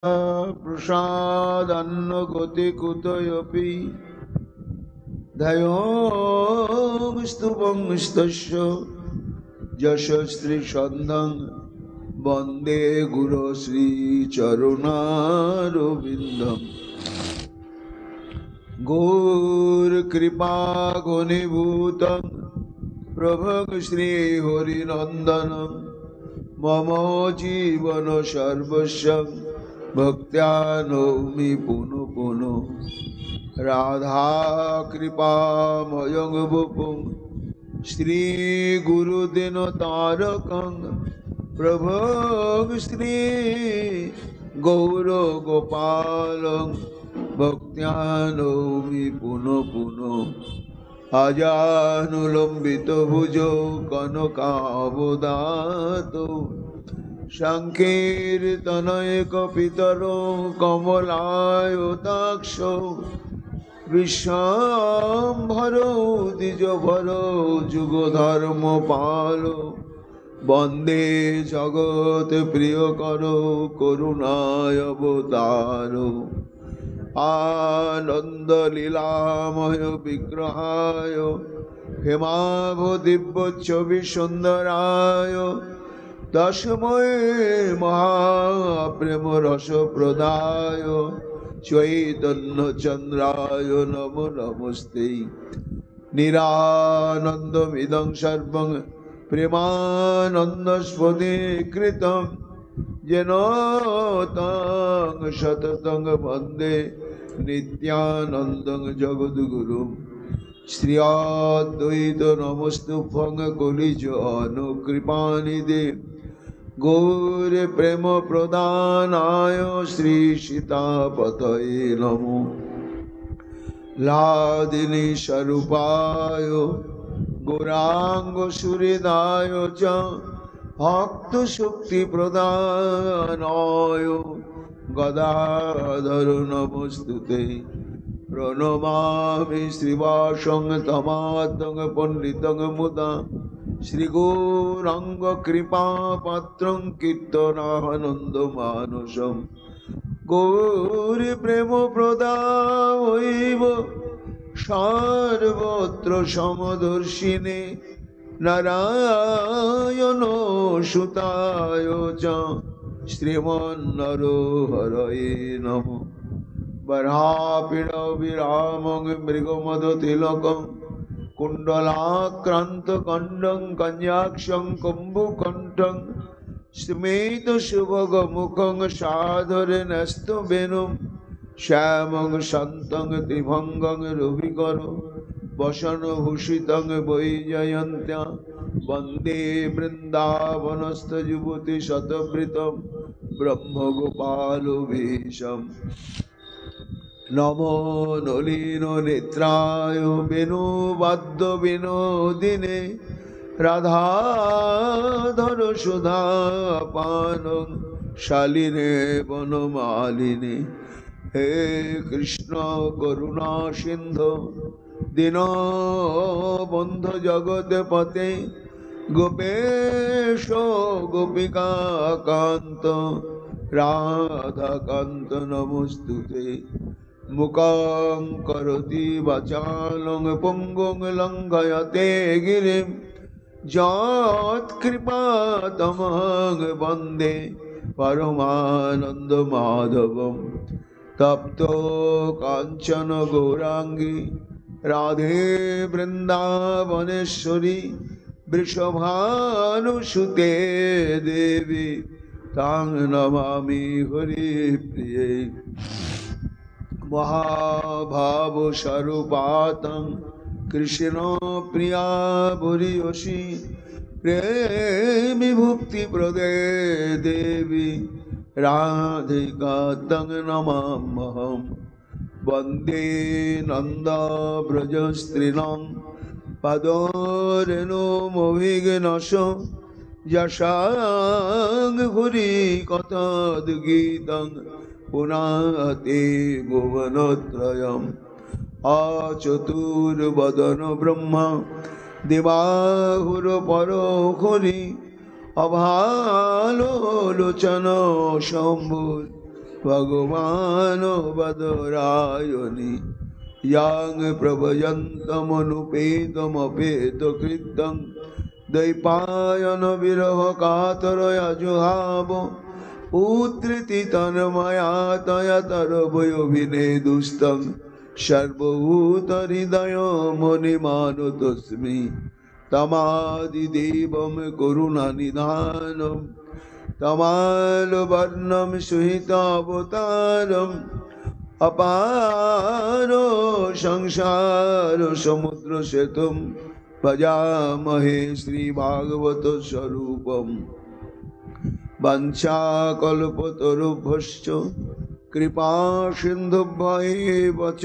प्रसादन्नगतिकुतयपि धयोस्तुभंस्तस्य यशस्त्रीसन्धं वन्दे गुरो श्रीचरुणारविन्दम् गौरकृपा घनीभूतं प्रभग श्रीहरिनन्दनं मम जीवन सर्वस्व भक्त्या नौमि पुनः पुनः राधा कृपामयं वपुं श्री गुरुदिनतारकं प्रभग श्री गौरगोपालं भक्त्या नौमि पुनः पुनः अजानुलम्बित भुजौ कनकावदातो संकीर्तनैकपितरो कमलायताक्षो विश्वाम्भरो द्विजभरो जुगधर्मपालो वन्दे जगत्प्रियकरो करुणावतारो आनन्दलीलामय विग्रहाय हेमाभदिव्यच्छविसुन्दराय तस्मै महाप्रेमरसप्रदाय चैतन्यचन्द्राय नमो नमस्ते निरानन्दमिदं सर्वं प्रेमानन्दस्वतीकृतं येन तं सततं वन्दे नित्यानन्दं जगद्गुरुं श्री अद्वैत नमस्तुभ्यं कलिजुगनुकृपानिधे गौर प्रेम प्रदानाय श्री सीतापतये नमो लादिनी स्वरूपाय गौरांग सुहृदाय च भक्त शक्ति प्रदानाय गदाधर नमस्तुते प्रणमामि श्रीवासं तमातं पंडितं मुदा श्रीगौरांग कृपापात्रं कीर्तनानन्दमानसं गौरी प्रेम प्रदायैव सर्वत्र समदर्शिने नारायण सुताय च श्रीमन्नरहरये नमः बर्हापीडविरामं मृगमदतिलकं कुण्डलाक्रान्तकण्डं कन्याक्षं कम्बुकण्ठं स्मेतसुभगमुखं सादरेणस्तवेणुं श्यामं शान्तं त्रिभङ्गं रविकरं वसनभूषितं वैजयन्त्या वन्दे वृन्दावनस्थयुवतिशतवृतं ब्रह्मगोपालवेशम् नमो नलिनो नेत्राय वेणुवाद्यविनोदिने राधाधर सुधापानं शालिने वनमालिने हे कृष्ण करुणा सिन्धो दीनबन्धु जगत्पते गोपेश गोपिकान्त राधाकान्त नमोस्तुते मुखं करोति वाचालं पुंगुं लङ्घयते गिरिं यत्कृपातमहं वन्दे परमानन्दमाधवं तप्तो काञ्चन गौराङ्गी राधे वृन्दावनेश्वरी वृषभानुसुते देवी तां नमामि हरिप्रिये महाभावस्वरूपातं कृष्ण प्रिया भूरियसी प्रेमविभुक्तिप्रदे देवी राधिका तं नमाम्यहं वन्दे नन्दव्रजस्त्रीणां पदरेणुमभिघ्नसं यशां भूरि कथद्गीतं पुनाते भुवनत्रयम् अचतुर्वदन ब्रह्मा देवाहुर परो हरि अभालोचन शंभुर भगवान वदरायणि यां प्रभयन्तमनुपेतमपेतकृतं दैपायन विरह कातरया जुहाव पुत्रिति तन्मया तया तरवयो विनेदुस्तं सर्वभूत हृदय मुनिमानुतस्मि तमादिदेवं करुणानिधानं तमालवर्णं सुहितावतारम् अपारो संसार समुद्र सेतुं भजामहे श्रीभागवत स्वरूपम् वंशाकल्पतरुभ्यश्च कृपा सिन्धुभ्यैव च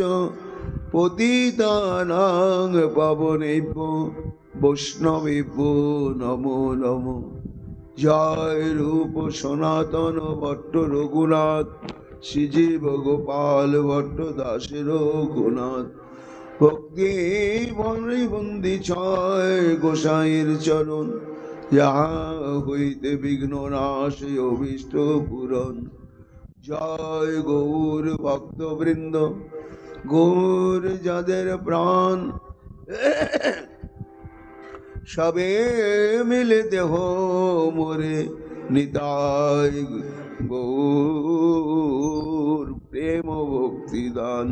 पतितानां पावनेभ्यो वैष्णवेभ्यो नमो नमो। जय रूप सनातन भट्ट रघुनाथ श्रीजीव गोपाल भट्ट दास रघुनाथ भक्ति बंदी छय गोसाईर चरण यहाँ হইতে বিঘ্ন নাশ অভীষ্ট পূরণ। জয় গৌর ভক্তবৃন্দ গৌর যাদের প্রাণ সবে মিলে দেহ মোরে নিতাই গৌর প্রেম ভক্তি দান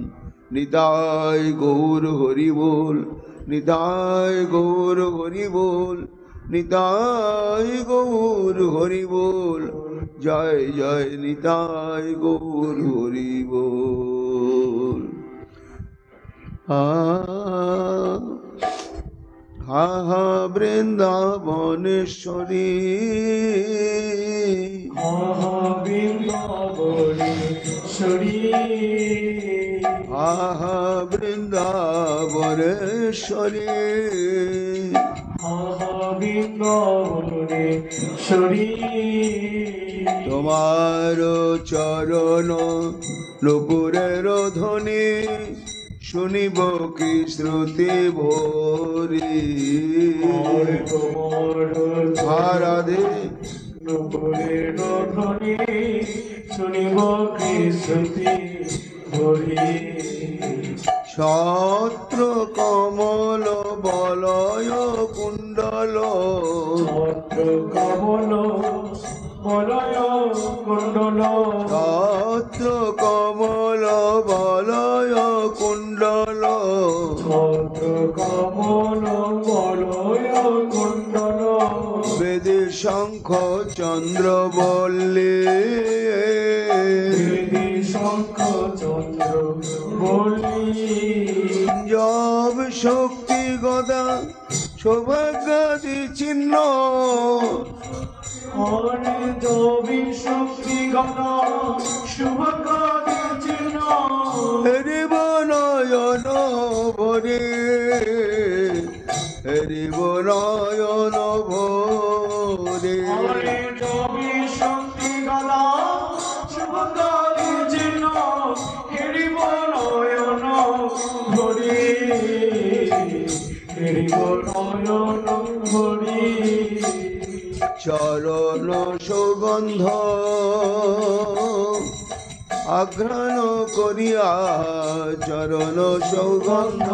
নিতাই গৌর হরি বল নিতাই গৌর হরি বল নিতাই গৌর হরি বল জয় জয় নিতাই গৌর হরি বল। হা হা বৃন্দাবনেশ্বরী হা হা বৃন্দাবনেশ্বরী হা হা বৃন্দাবনেশ্বরী হা হা বৃন্দাবনেশ্বরী তোমার চরণ নুপুরের ধ্বনি শুনিব কি শ্রুতি ভরি রাধে নুপুরের ধ্বনি শুনিব কি শ্রুতি ভরি ছত্র কমল বলয় কুণ্ডল ছত্র কমল বলয় কুণ্ডল ছত্র কমল বলয় কুণ্ডল ছত্র কমল বলয় কুণ্ডল বেদে শঙ্খ চন্দ্র বল্লী বেদে শঙ্খ চন্দ্র বল্লী জব শক্তি গদা সৌভাগ্যাদি চিহ্ন হরে দেবী শক্তি গদা শুভকারি চিহ্ন হরিব নয়ন ভরে হরিব নয়ন ভরে হরে দেবী শক্তি গদা শুভকারি চিহ্ন হরিব নয়ন ভরি হরিব নয়ন ভরি চরণ সুগন্ধ আঘ্রাণ করিয়া চরণ সৌগন্ধ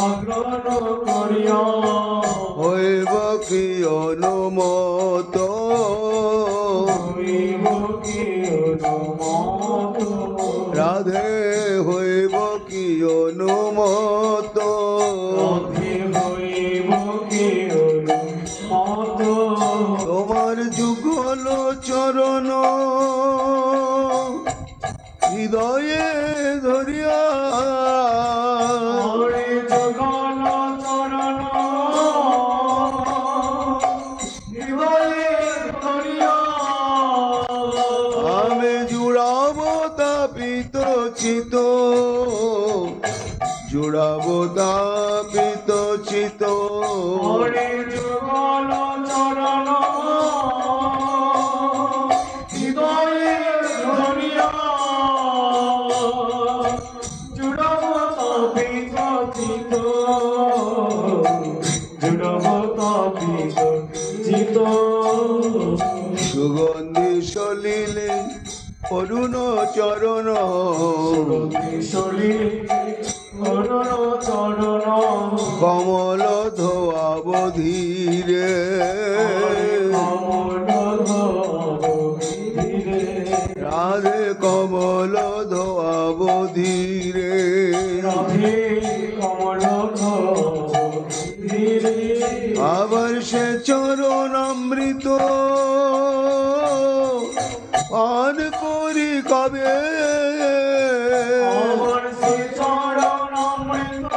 আগ্রহ করিয়া হইব কি অনুমত হইব কি অনুমত রাধে হইব কি অনুমত রাধে হইব কি অনুমত তোমার যুগল চরণ হৃদয়ে ধরিয়া হরে জগন চরণ হৃদয়ে ধরিয়া আমি জুড়াব তাপিত চিত জুড়াব তাপিত চিত হরে জগন চরণ হৃদয়ে ধরিয়া জুড়ব তাপিত চিত জুড়ব তাপিত চিত সুগন্ধি সলি সলিলে অরুণ চরণ সলিলে অরুণ চরণ কমল ধোয়াব ধীরে কমল ধীরে রাধে কমল ধোয়াব ধীরে রাধে কমল ধীরে আবার সে চরণ অমৃত পান করি কবে আমার সে চরণ অমৃত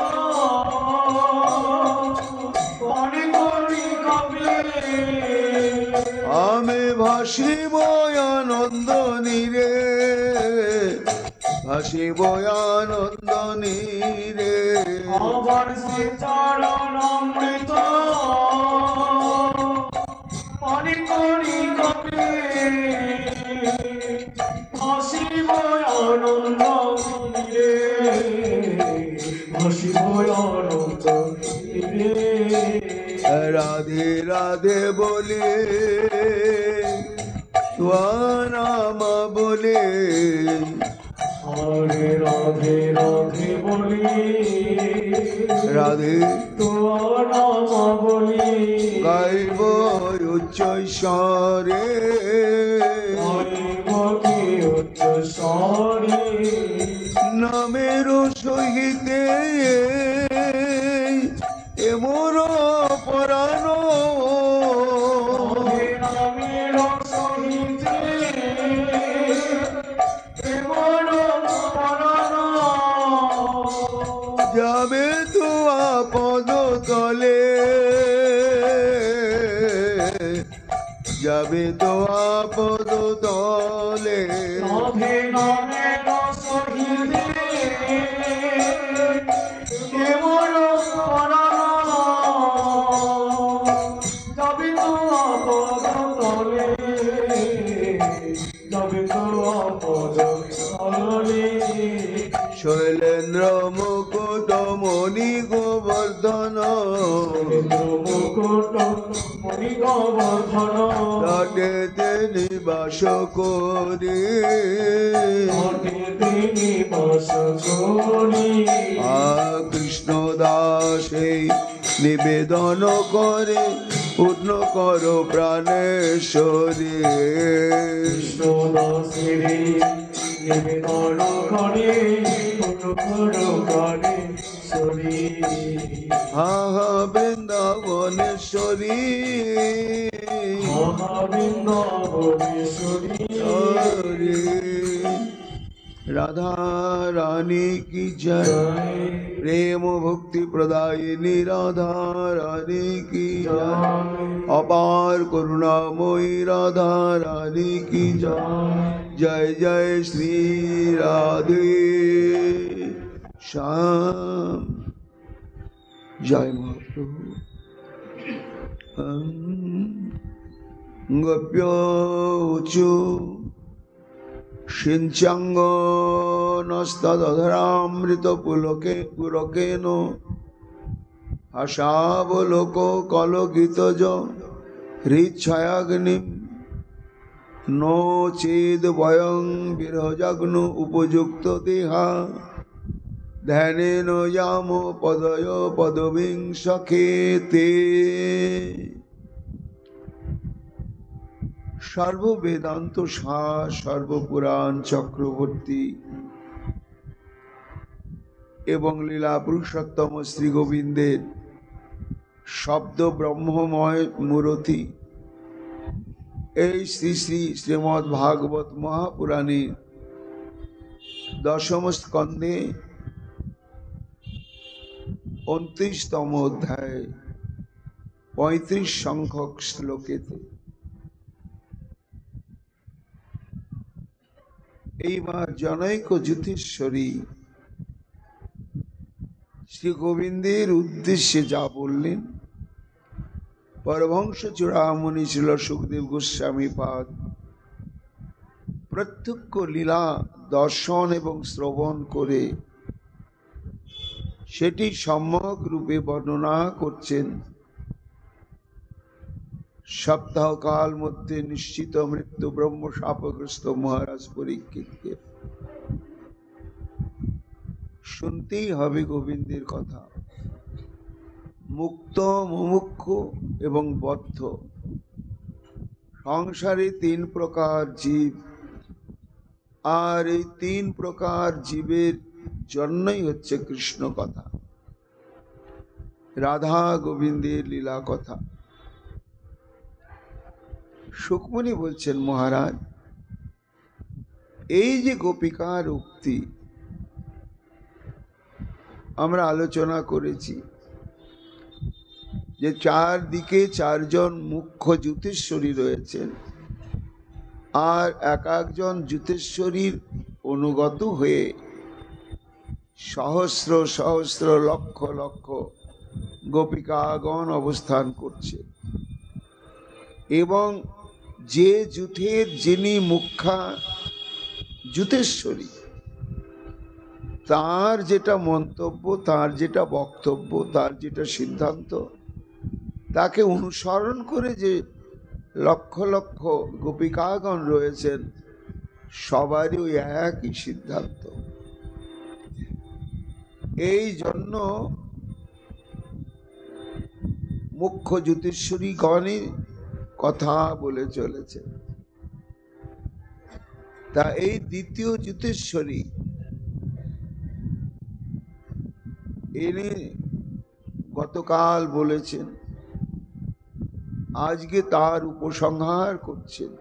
পান করি কবে আমি ভাসিব আনন্দ নীরে ভাসিব আনন্দ নীরে আমার সে চরণ অমৃত পান করি কবে হাসিব আনন্দ নীরে হাসিব আনন্দ নীরে রাধে রাধে বলে তোমার নাম বলে হরে রাধে রাধে বলি রাধে তোমার নাম বলি গাইব উচ্চ স্বরে গাইব কি উচ্চ স্বরে নামের সহিতে এমর পরাণ নামের সহিতে এমন পরাণ যাবে তো আপদ তলে যাবে তো আপদ তলে রাধে নামের সহিতে এমন পরাণ যাবে তো আপদ তলে যাবে তো আপদ তলে শৈলেন্দ্র মুকুট মণি গোবর্ধন মুকুট মণিগোবর্ধন তটেতে নিবাস করি তিনি বাস করি কৃষ্ণ দাসে নিবেদন করে পূর্ণ করো প্রাণেশ্বরী দাসেরে নিবেদন করে করে সরি হা হা বৃন্দাবনেশ্বরী মহাবৃন্দাবনেশ্বরী হরে রাধা রানী কি জয় প্রেম ভক্তি প্রদায়িনী রাধা রানী কি জয় অপার করুণাময়ী রাধা রানী কি জয় জয় জয় শ্রী রাধে শ্যাম জয় মহাপ্রভু গোপ্যোচু সিঞ্চাঙ্গ নস্তদধরামৃত পুলকে পুলকেন আশাবলোক কলকিতজ হৃচ্ছয়াগ্নি নো চেদ বয়ং বিরহজগ্ন উপযুক্ত দেহা ধ্যানেন যাম পদয় পদবিং সখেতে সর্ববেদান্ত সার সর্বপুরাণ চক্রবর্তী এবং লীলা পুরুষোত্তম শ্রী গোবিন্দের শব্দ ব্রহ্মময় মূরতি এই শ্রী শ্রী শ্রীমদ্ ভাগবত মহাপুরাণে দশম স্কন্ধে 29তম অধ্যায় 35 সংখ্যক শ্লোকেতে এইবার জনৈক যুধিষ্ঠিরী শ্রী গোবিন্দের উদ্দেশ্যে যা বললেন পরমহংস চূড়ামণি ছিল সুখদেব গোস্বামী পাদ প্রত্যক্ষ লীলা দর্শন এবং শ্রবণ করে সেটি সম্যক রূপে বর্ণনা করছেন। সপ্তাহ কাল মধ্যে নিশ্চিত মৃত্যু ব্রহ্ম শাপগ্রস্ত মহারাজ পরীক্ষিতকে শুনতেই হবে গোবিন্দের কথা। মুক্ত, মুমুক্ষু এবং বদ্ধ, সংসারে তিন প্রকার জীব, আর এই তিন প্রকার জীবের জন্যই হচ্ছে কৃষ্ণ কথা, রাধা গোবিন্দের লীলা কথা। সুকমণি বলছেন, মহারাজ, এই যে গোপিকার উক্তি আমরা আলোচনা করেছি যে চারদিকে চারজন মুখ্য জ্যোতিষ্বরী রয়েছেন, আর এক একজন জ্যোতিষ্বরীর অনুগত হয়ে সহস্র সহস্র লক্ষ লক্ষ গোপিকাগণ অবস্থান করছে, এবং যে যুথের যিনি মুখ্যা জ্যোতিষ্বরী, তার যেটা মন্তব্য, তার যেটা বক্তব্য, তার যেটা সিদ্ধান্ত, তাকে অনুসরণ করে যে লক্ষ লক্ষ গোপিকাগণ রয়েছেন, সবারই ওই একই সিদ্ধান্ত। এই জন্য মুখ্য জ্যোতিষ্বরী গণই কথা বলে চলেছে। তা এই দ্বিতীয় জ্যোতিষ্বরী ইনি গতকাল বলেছেন, আজকে তার উপসংহার করছেন।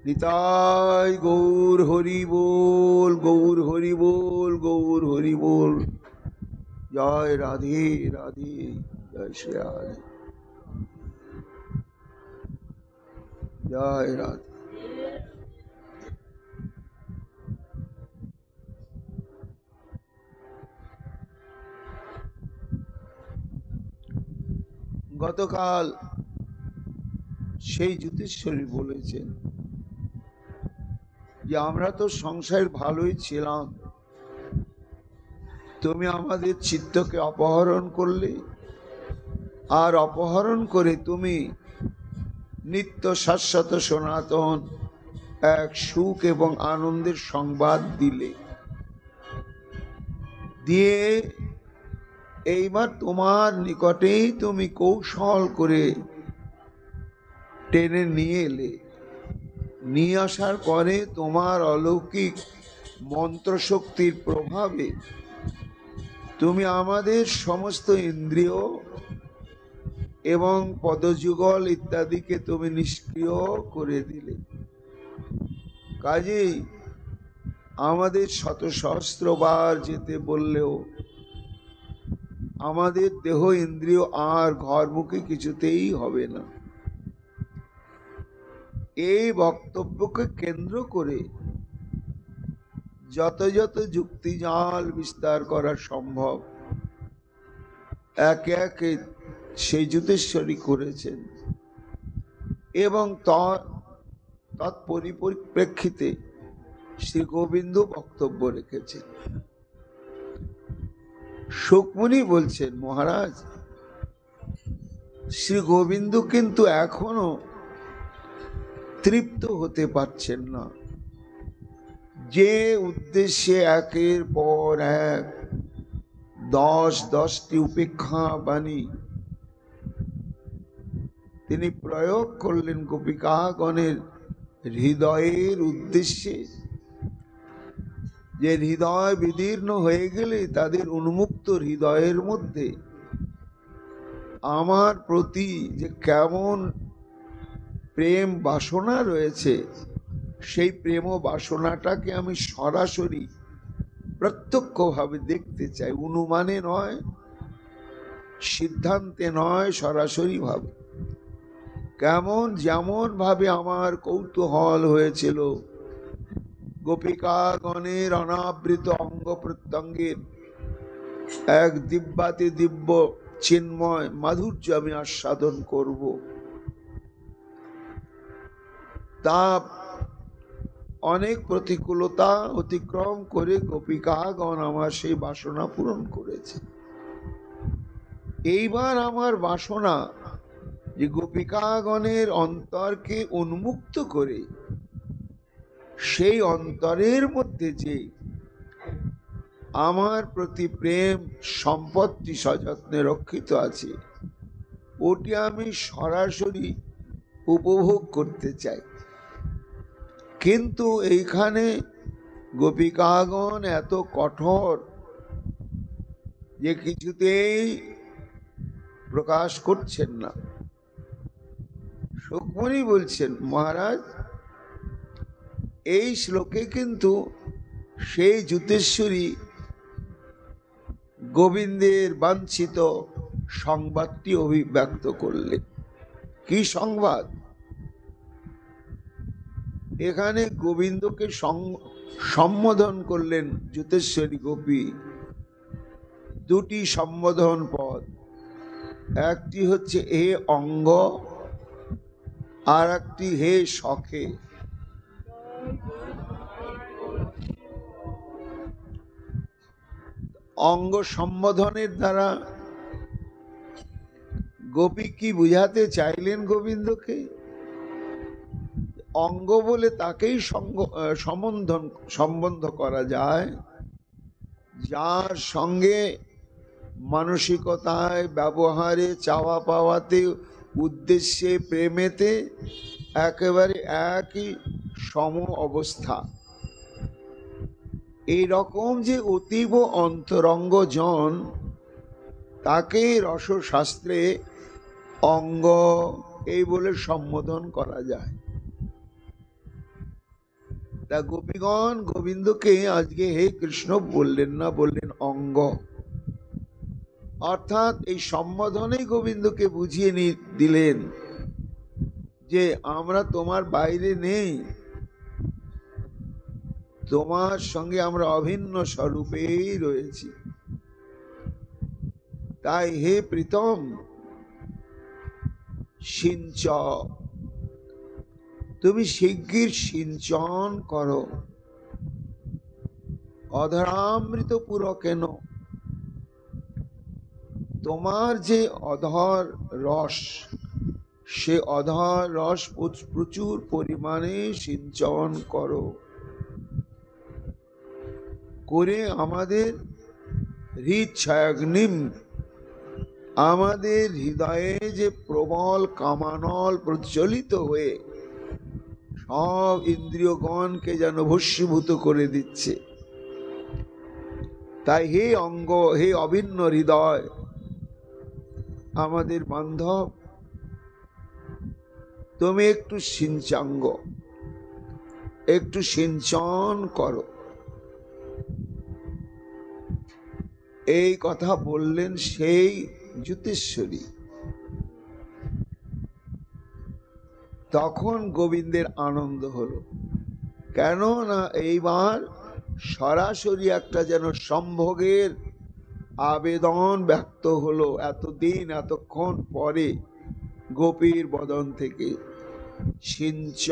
নিতাই গৌর হরি বল, গৌর হরি বল, গৌর হরি বল। জয় রাধে রাধে, জয় শ্রী রাধে, জয় রাধে। গতকাল সেই জ্যোতিষ্বরী বলেছেন যে আমরা তো সংসার ভালোই ছিলাম, তুমি আমাদের চিত্তকে অপহরণ করলে, আর অপহরণ করে তুমি নিত্য শাশ্বত সনাতন এক সুখ এবং আনন্দের সংবাদ দিলে, দিয়ে এইবার তোমার নিকটেই তুমি কৌশল করে টেনে নিয়ে এলে। নিয়ে আসার পরে তোমার অলৌকিক মন্ত্রশক্তির প্রভাবে তুমি আমাদের সমস্ত ইন্দ্রিয় এবং পদযুগল ইত্যাদিকে তুমি নিষ্ক্রিয় করে দিলে। কাজেই আমাদের শত সহস্রবার যেতে বললেও আমাদের দেহ ইন্দ্রিয় আর ঘরমুখী কিছুতেই হবে না। এই বক্তব্যকে কেন্দ্র করে যত যত যুক্তিজাল বিস্তার করা সম্ভব একে একে সেই জ্যোতিষ্বরী করেছেন, এবং তৎপরিপ্রেক্ষিতে শ্রী গোবিন্দ বক্তব্য রেখেছেন। সুকমণি বলছেন, মহারাজ, শ্রী গোবিন্দ কিন্তু এখনো তৃপ্ত হতে পারছেন না। যে উদ্দেশ্যে একের পর এক 10টি উপেক্ষা বাণী তিনি প্রয়োগ করলেন গোপিকাগণের হৃদয়ের উদ্দেশ্যে, যে হৃদয় বিদীর্ণ হয়ে গেলে তাদের উন্মুক্ত হৃদয়ের মধ্যে আমার প্রতি যে কেমন প্রেম বাসনা রয়েছে, সেই প্রেম বাসনাটাকে আমি সরাসরি প্রত্যক্ষভাবে দেখতে চাই, অনুমানে নয়, সিদ্ধান্তে নয়, সরাসরি ভাবে। কেমন যেমন ভাবে আমার কৌতূহল হয়েছিল গোপিকাগণের অনাবৃত অঙ্গ প্রত্যঙ্গের এক দিব্যাতি দিব্য চিন্ময় মাধুর্য আমি আস্বাদন করব, তা অনেক প্রতিকূলতা অতিক্রম করে গোপিকাগণ আমার সেই বাসনা পূরণ করেছে। এইবার আমার বাসনা যে গোপিকাগণের অন্তরকে উন্মুক্ত করে সেই অন্তরের মধ্যে যে আমার প্রতি প্রেম সম্পত্তি সযত্নে রক্ষিত আছে, ওটি আমি সরাসরি উপভোগ করতে চাই। কিন্তু এইখানে গোপিকাগণ এত কঠোর যে কিছুতেই প্রকাশ করছেন না। সুখমণি বলছেন, মহারাজ, এই শ্লোকে কিন্তু সেই যুতেশ্বরী গোবিন্দের বাঞ্ছিত সংবাদটি অভিব্যক্ত করলেন। কি সংবাদ? এখানে গোবিন্দকে সম্বোধন করলেন যুতেশ্বরী গোপী। দুটি সম্বোধন পদ, একটি হচ্ছে হে অঙ্গ, আর একটি হে সখে। অঙ্গ সম্বোধনের দ্বারা গোপী কি বুঝাতে চাইলেন গোবিন্দকে? অঙ্গ বলে তাকেই সম্বন্ধ করা যায় যার সঙ্গে মানসিকতায়, ব্যবহারে, চাওয়া পাওয়াতে, উদ্দেশ্যে, প্রেমেতে একেবারে একই সম অবস্থা। এই রকম যে অতীব অন্তরঙ্গ জন, তাকে রসশাস্ত্রে অঙ্গ এই বলে সম্বোধন করা যায়। তা গোপীগণ গোবিন্দকে আজকে হে কৃষ্ণ বললেন না, বললেন অঙ্গ। অর্থাৎ এই সম্বোধনে গোবিন্দকে বুঝিয়ে দিলেন যে আমরা তোমার বাইরে নেই, তোমার সঙ্গে আমরা অভিন্ন স্বরূপেই রয়েছি। তাই হে প্রীতম, সিঞ্চ, তুমি শিগগির সিঞ্চন করো। অধরামৃত পুরো কেন, তোমার যে অধর রস, সে অধর রস প্রচুর পরিমাণে সিঞ্চন করো, করে আমাদের হৃচ্ছাগ্নিম, আমাদের হৃদয়ে যে প্রবল কামানল প্রজ্বলিত হয়ে সব ইন্দ্রিয়গণকে যেন ভস্মীভূত করে দিচ্ছে। তাই হে অঙ্গ, হে অভিন্ন হৃদয়, আমাদের বান্ধব, তুমি একটু সিঞ্চাঙ্গ, একটু সিঞ্চন করো। এই কথা বললেন সেই যুতেশ্বরী। তখন গোবিন্দের আনন্দ হলো, কেন না এইবার সরাসরি একটা যেন সম্ভোগের আবেদন ব্যক্ত হলো। এতদিন এতক্ষণ পরে গোপীর বদন থেকে, সিঞ্চ,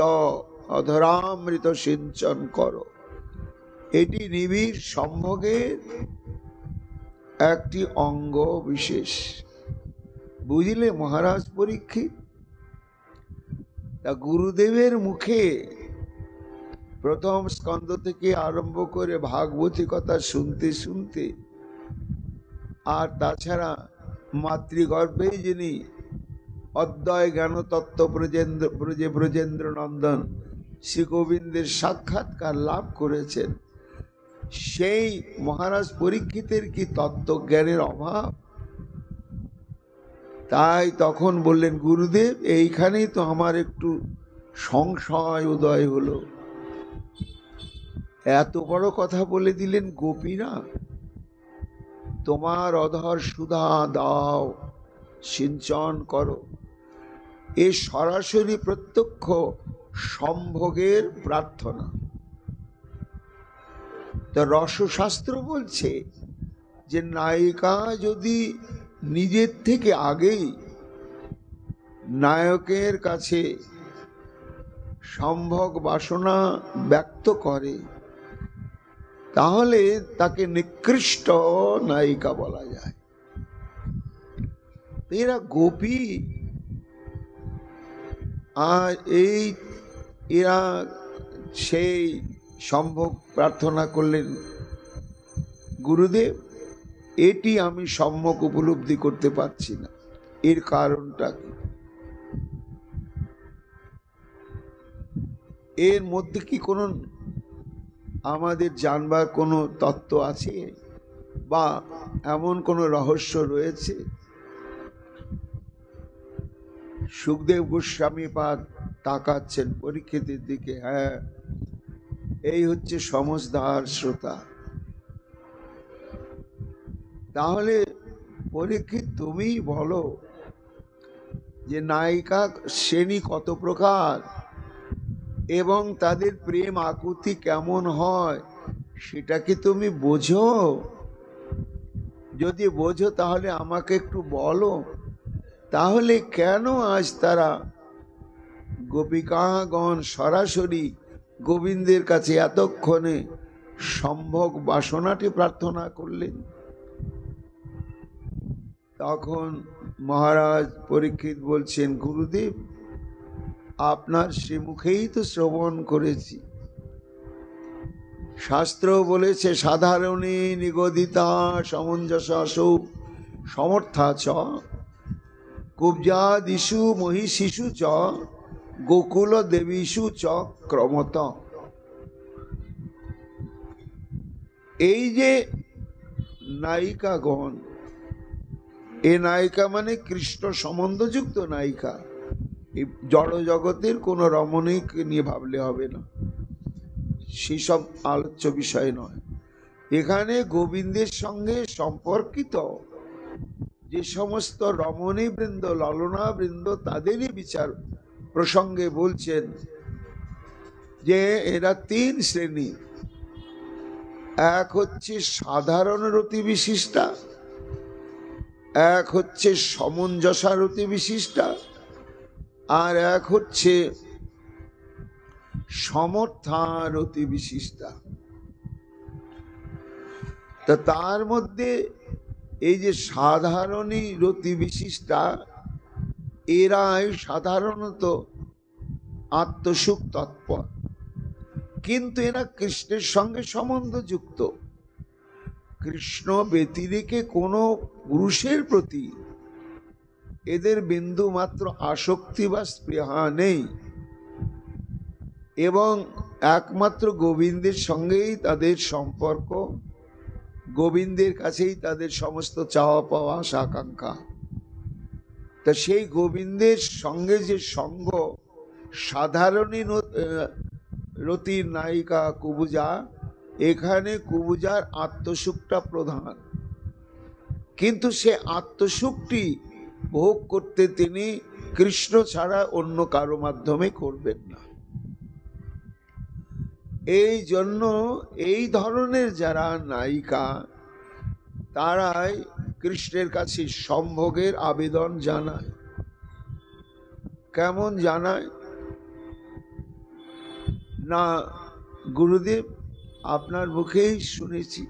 অধরামৃত সিঞ্চন করো, এটি নিবিড় সম্ভোগের একটি অঙ্গ বিশেষ। বুঝলে মহারাজ পরীক্ষিত? তা গুরুদেবের মুখে প্রথম স্কন্ধ থেকে আরম্ভ করে ভাগবতী কথা শুনতে শুনতে, আর তাছাড়া মাতৃগর্ভে যিনি অদ্বয় জ্ঞান তত্ত্ব ব্রজেন্দ্র নন্দন শ্রী গোবিন্দের সাক্ষাৎকার লাভ করেছেন, সেই মহারাজ পরীক্ষিতের কি তত্ত্বজ্ঞানের অভাব? তাই তখন বললেন, গুরুদেব, এইখানেই তো আমার একটু সংশয় উদয় হলো। এত বড় কথা বলে দিলেন গোপীরা, তোমার অধর সুধা দাও, সিঞ্চন করো। এ সরাসরি প্রত্যক্ষ সম্ভোগের প্রার্থনা। তো রসশাস্ত্র বলছে যে নায়িকা যদি নিজের থেকে আগেই নায়কের কাছে সম্ভোগ বাসনা ব্যক্ত করে, তাহলে তাকে নিকৃষ্ট নায়িকা বলা যায়। এরা গোপী, আর এরা সেই সম্ভোগ প্রার্থনা করলেন, গুরুদেব এটি আমি সম্যক উপলব্ধি করতে পারছি না, এর কারণটা কি? এর মধ্যে কি কোনো আমাদের জানবার কোনো তত্ত্ব আছে, বা এমন কোনো রহস্য রয়েছে? সুখদেব গোস্বামী পাদ তাকাচ্ছেন পরীক্ষিতের দিকে। হ্যাঁ, এই হচ্ছে সমজদার শ্রোতা। তাহলে পরীক্ষিত তুমি বলো যে নায়িকা শ্রেণী কত প্রকার এবং তাদের প্রেম আকুতি কেমন হয়, সেটা কি তুমি বোঝো? যদি বোঝো তাহলে আমাকে একটু বলো। তাহলে কেন আজ তারা গোপিকাগণ সরাসরি গোবিন্দের কাছে এতক্ষণে সম্ভোগ বাসনাটি প্রার্থনা করলেন? তখন মহারাজ পরীক্ষিত বলছেন, গুরুদেব আপনার শ্রীমুখেই তো শ্রবণ করেছি, শাস্ত্র বলেছে সাধারণী নিগদিতা সমঞ্জসৌ সমর্থা চ কুব্জাদিষু মহিষিষু চ গোকুল দেবীষু চ ক্রমত। এই যে নায়িকাগণ, এ নায়িকা মানে কৃষ্ণ সম্বন্ধযুক্ত নায়িকা, এই জড় জগতের কোনো রমণীক নিয়ে ভাবলে হবে না, সেসব আলোচ্য বিষয় নয়। এখানে গোবিন্দের সঙ্গে সম্পর্কিত যে সমস্ত রমণী বৃন্দ, ললনা বৃন্দ, তাদেরই বিচার প্রসঙ্গে বলছেন যে এরা তিন শ্রেণী। এক হচ্ছে সাধারণ রতি বিশিষ্টা, এক হচ্ছে সমঞ্জসা রতি বিশিষ্টা, আর এক হচ্ছে সমর্থা রতি বিশিষ্টা। তা তার মধ্যে এই যে সাধারণী রতি বিশিষ্টা, এরাই সাধারণত আত্মসুখ তৎপর, কিন্তু এরা কৃষ্ণের সঙ্গে সম্বন্ধযুক্ত। কৃষ্ণ ব্যতিরেকে কোনো পুরুষের প্রতি এদের বিন্দু মাত্র আসক্তি বা স্পৃহা নেই, এবং একমাত্র গোবিন্দের সঙ্গেই তাদের সম্পর্ক, গোবিন্দের কাছেই তাদের সমস্ত চাওয়া পাওয়া আশা আকাঙ্ক্ষা। তা সেই গোবিন্দের সঙ্গে যে সঙ্গ, সাধারণী রতির নায়িকা কুবুজা, এখানে কুবুজার আত্মসুখটা প্রধান, কিন্তু সে আত্মসুখটি ভোগ করতে তিনি কৃষ্ণ ছাড়া অন্য কারো মাধ্যমে করবেন না। এই জন্য এই ধরনের যারা নায়িকা, তারাই কৃষ্ণের কাছে সম্ভোগের আবেদন জানায়। কেমন জানায় না, গুরুদেব আপনার মুখেই শুনেছি,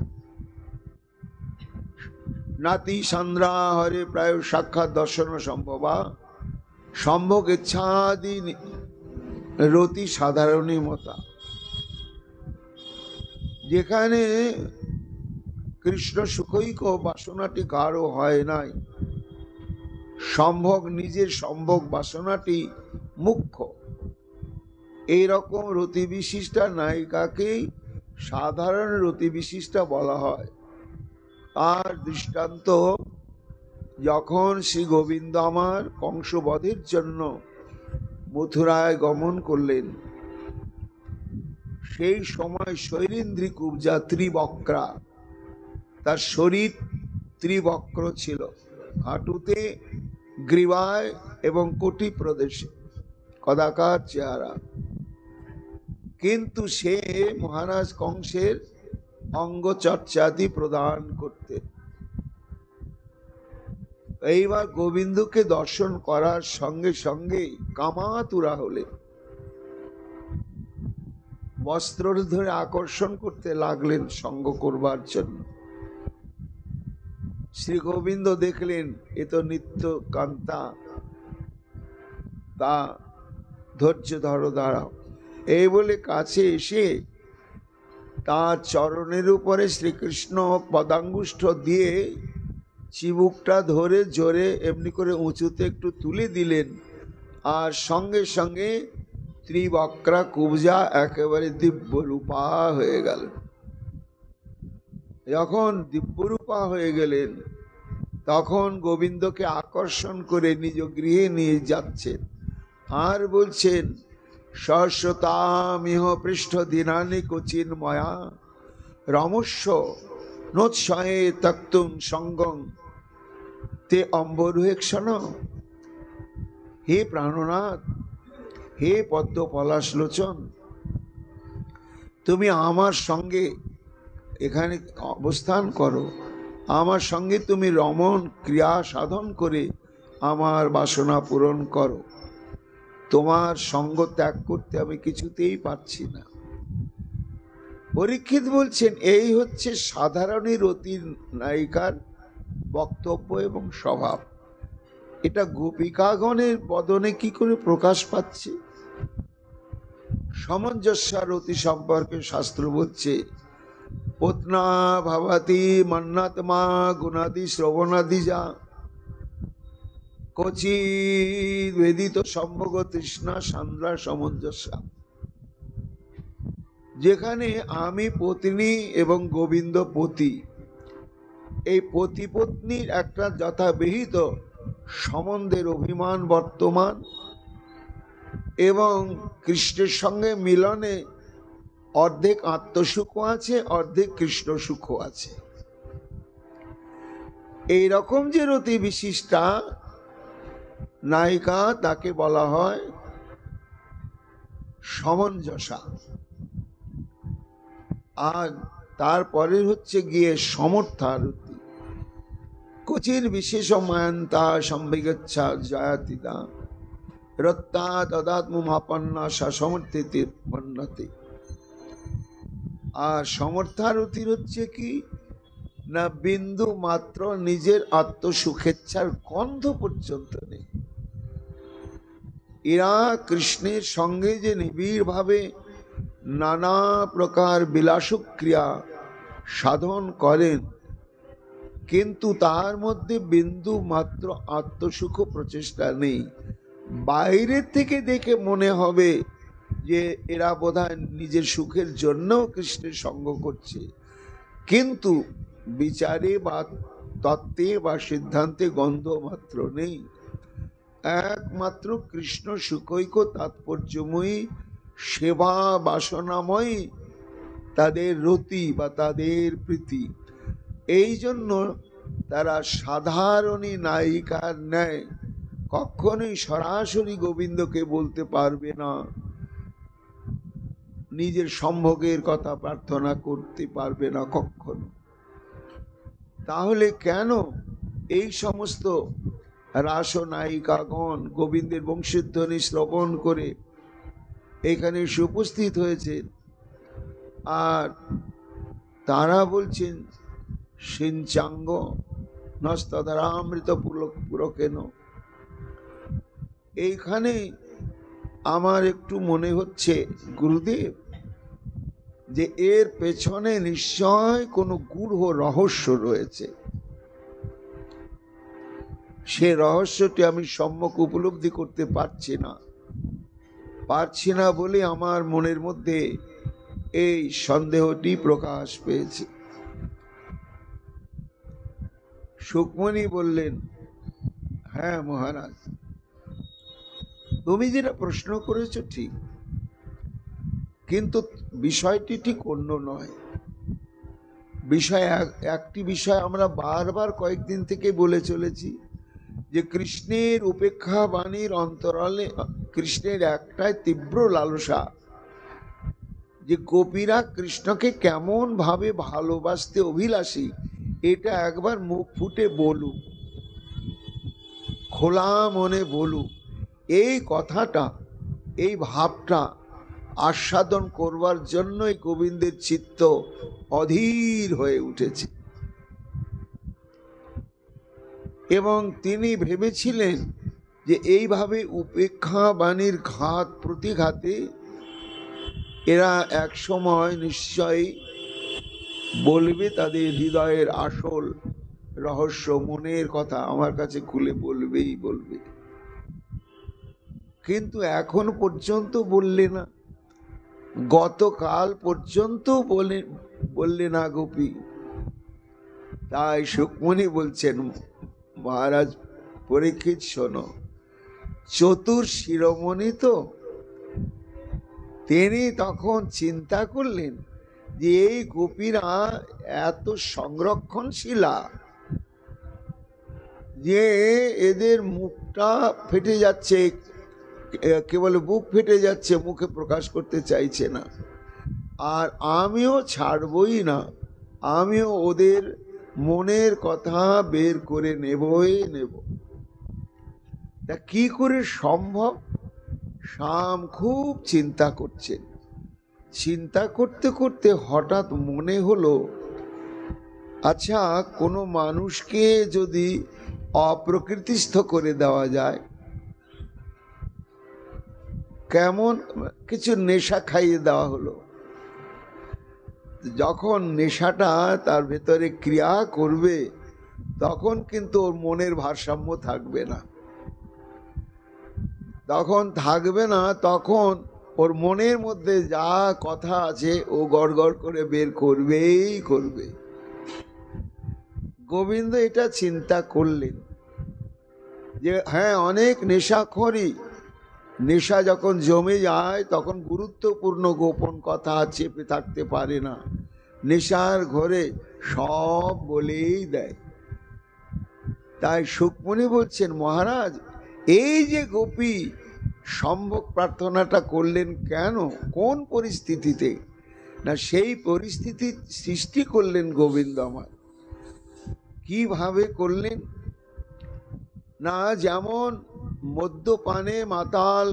নাতি সান্দ্রা হরে প্রায় সাক্ষাৎ দর্শন সম্ভবা সম্ভোগ ইচ্ছাদি রতি সাধারণী মতা। যেখানে কৃষ্ণ সুখৈক বাসনাটি কারো হয় নাই, সম্ভোগ নিজের সম্ভোগ বাসনাটি মুখ্য, এইরকম রতি বিশিষ্টা নায়িকাকেই সাধারণ রতি বিশিষ্টা বলা হয়। আর দৃষ্টান্ত, যখন শ্রী গোবিন্দ আমার কংসবধের জন্য মথুরায় গমন করলেন, সেই সময় শৈলেন্দ্রী কুব্জা ত্রিবক্রা, তার শরীর ত্রিবক্র ছিল, হাঁটুতে, গ্রীবায় এবং কোটি প্রদেশে কদাকার চেহারা, কিন্তু সে মহারাজ কংসের অঙ্গচর্চাদি প্রদান করতে। এইবার গোবিন্দকে দর্শন করার সঙ্গে সঙ্গে কামাতুরা হলে, বস্ত্র ধরে আকর্ষণ করতে লাগলেন সঙ্গ করবার জন্য। শ্রী গোবিন্দ দেখলেন এ তো নিত্য কান্তা, তা ধৈর্য ধরো, দাঁড়াও। এই বলে কাছে এসে তার চরণের উপরে শ্রীকৃষ্ণ পদাঙ্গুষ্ঠ দিয়ে চিবুকটা ধরে জোরে এমনি করে উঁচুতে একটু তুলে দিলেন, আর সঙ্গে সঙ্গে ত্রিবক্রা কুবজা একেবারে দিব্যরূপা হয়ে গেল। যখন দিব্যরূপা হয়ে গেলেন তখন গোবিন্দকে আকর্ষণ করে নিজ গৃহে নিয়ে যাচ্ছেন, আর বলছেন সহস্রতামিহ পৃষ্ঠ দিনানি কোচিন ময়া রমস্য নোৎসয়ে তক্তুং সঙ্গং তে অম্বরুহেক্ষণ। হে প্রাণনাথ, হে পদ্ম পলাশ লোচন, তুমি আমার সঙ্গে এখানে অবস্থান করো, আমার সঙ্গে তুমি রমণ ক্রিয়া সাধন করে আমার বাসনা পূরণ করো। তোমার সঙ্গ ত্যাগ করতে আমি কিছুতেই পারছি না। পরীক্ষিত বলছেন এই হচ্ছে সাধারণী রতির নায়িকার বক্তব্য এবং স্বভাব। এটা গোপিকাগণের বদনে কি করে প্রকাশ পাচ্ছে? সামঞ্জস্যারতি সম্পর্কে শাস্ত্র বলছে পত্না ভাবাতি মন্নাত্মা গুণাদি শ্রবণাদি যা কচিৎ বেদিত সম্ভোগ তৃষ্ণা সান্দ্রা সামঞ্জস্যা। যেখানে আমি পত্নী এবং গোবিন্দ পতি, এই পতি পত্নীর একটা যথাবিহিত সম্বন্ধের অভিমান বর্তমান এবং কৃষ্ণের সঙ্গে মিলনে অর্ধেক আত্মসুখ আছে, অর্ধেক কৃষ্ণ সুখ আছে। এই রকম যে রতি বিশিষ্টা নায়িকা তাকে বলা হয় সমঞ্জসা। আর তারপরে হচ্ছে গিয়ে সমর্থারতি। কোচির বিশেষ মায়ন্তা সম্বিগচ্ছা জয়াতিদা রত্তা তদাত্মমাপন্না সা সমর্থিতে বন্যতে। আর সমর্থারতির হচ্ছে কি না, বিন্দু মাত্র নিজের আত্মসুখেচ্ছার গন্ধ পর্যন্ত নেই। এরা কৃষ্ণের সঙ্গে যে নিবিড় ভাবে নানা প্রকার বিলাসক্রিয়া সাধন করেন, কিন্তু তার মধ্যে বিন্দু মাত্র আত্মসুখ প্রচেষ্টা নেই। বাইরের থেকে দেখে মনে হবে যে এরা বোধহয় নিজের সুখের জন্য কৃষ্ণের সঙ্গ করছে, কিন্তু বিচারে বা তত্ত্বে বা সিদ্ধান্তে গন্ধ মাত্র নেই। একমাত্র কৃষ্ণ সুখৈক তাৎপর্যময়ী সেবা বাসনাময়ী তাদের রতি বা তাদের প্রীতি। এই জন্য তারা সাধারণী নায়িকার ন্যায় কখনোই সরাসরি গোবিন্দকে বলতে পারবে না, নিজের সম্ভোগের কথা প্রার্থনা করতে পারবে না কখনো। তাহলে কেন এই সমস্ত রাসনায়িকাগণ গোবিন্দের বংশীধ্বনি শ্রবণ করে এখানে উপস্থিত হয়েছে, আর তারা বলছেন সিঞ্চাঙ্গ নস্তধারামৃত পুরকেন। এইখানে আমার একটু মনে হচ্ছে গুরুদেব যে এর পেছনে নিশ্চয় কোনো গূঢ় রহস্য রয়েছে। সে রহস্যটি আমি সম্যক উপলব্ধি করতে পারছি না বলে আমার মনের মধ্যে এই সন্দেহটি প্রকাশ পেয়েছে। সুকমণি বললেন, হ্যাঁ মহারাজ, তুমি যেটা প্রশ্ন করেছো ঠিক, কিন্তু বিষয়টি ঠিক অন্য নয়। একটি বিষয় আমরা বারবার কয়েকদিন থেকে বলে চলেছি যে কৃষ্ণের উপেক্ষা বাণীর অন্তরালে কৃষ্ণের একটাই তীব্র লালসা যে গোপীরা কৃষ্ণকে কেমন ভাবে ভালোবাসতে অভিলাষী, এটা একবার মুখ ফুটে বলুক, খোলা মনে বলুক। এই কথাটা, এই ভাবটা আস্বাদন করবার জন্যই গোবিন্দের চিত্ত অধীর হয়ে উঠেছে। এবং তিনি ভেবেছিলেন যে এইভাবে উপেক্ষা বাণীর ঘাত প্রতিঘাতে এরা এক সময় নিশ্চয়ই বলবে তাদের হৃদয়ের আসল রহস্য, মনের কথা আমার কাছে খুলে বলবেই বলবে। কিন্তু এখন পর্যন্ত বললে না, গতকাল পর্যন্ত বললে না গোপী। তাই সুকমণি বলছেন, মহারাজ পরীক্ষিত শোনো, চতুর শিরোমণি তো তিনি তখন চিন্তা করলেন যে এই গোপীরা এত সংরক্ষণশীলা যে এদের মুখটা ফেটে যাচ্ছে, কেবল বুক ফেটে যাচ্ছে, মুখে প্রকাশ করতে চাইছে না। আর আমিও ছাড়বই না, আমিও ওদের মনের কথা বের করে নেবই নেব। তা কি করে সম্ভব? শ্যাম খুব চিন্তা করছেন। চিন্তা করতে করতে হঠাৎ মনে হলো, আচ্ছা কোনো মানুষকে যদি অপ্রকৃতিস্থ করে দেওয়া যায়, কেমন কিছু নেশা খাইয়ে দেওয়া হলো, যখন নেশাটা তার ভেতরে ক্রিয়া করবে তখন কিন্তু ওর মনের ভারসাম্য থাকবে না। তখন থাকবে না, তখন ওর মনের মধ্যে যা কথা আছে ও গড়গড় করে বের করবেই করবে। গোবিন্দ এটা চিন্তা করলেন যে হ্যাঁ, অনেক নেশাখোরী, নেশা যখন জমে যায় তখন গুরুত্বপূর্ণ গোপন কথা চেপে থাকতে পারে না, নেশার ঘরে সব বলেই দেয়। তাই সুকমণি বলছেন, মহারাজ এই যে গোপী সম্ভোগ প্রার্থনাটা করলেন কেন, কোন পরিস্থিতিতে? না সেই পরিস্থিতি সৃষ্টি করলেন গোবিন্দ আমার। কিভাবে করলেন? না যেমন মদ্যপানে মাতাল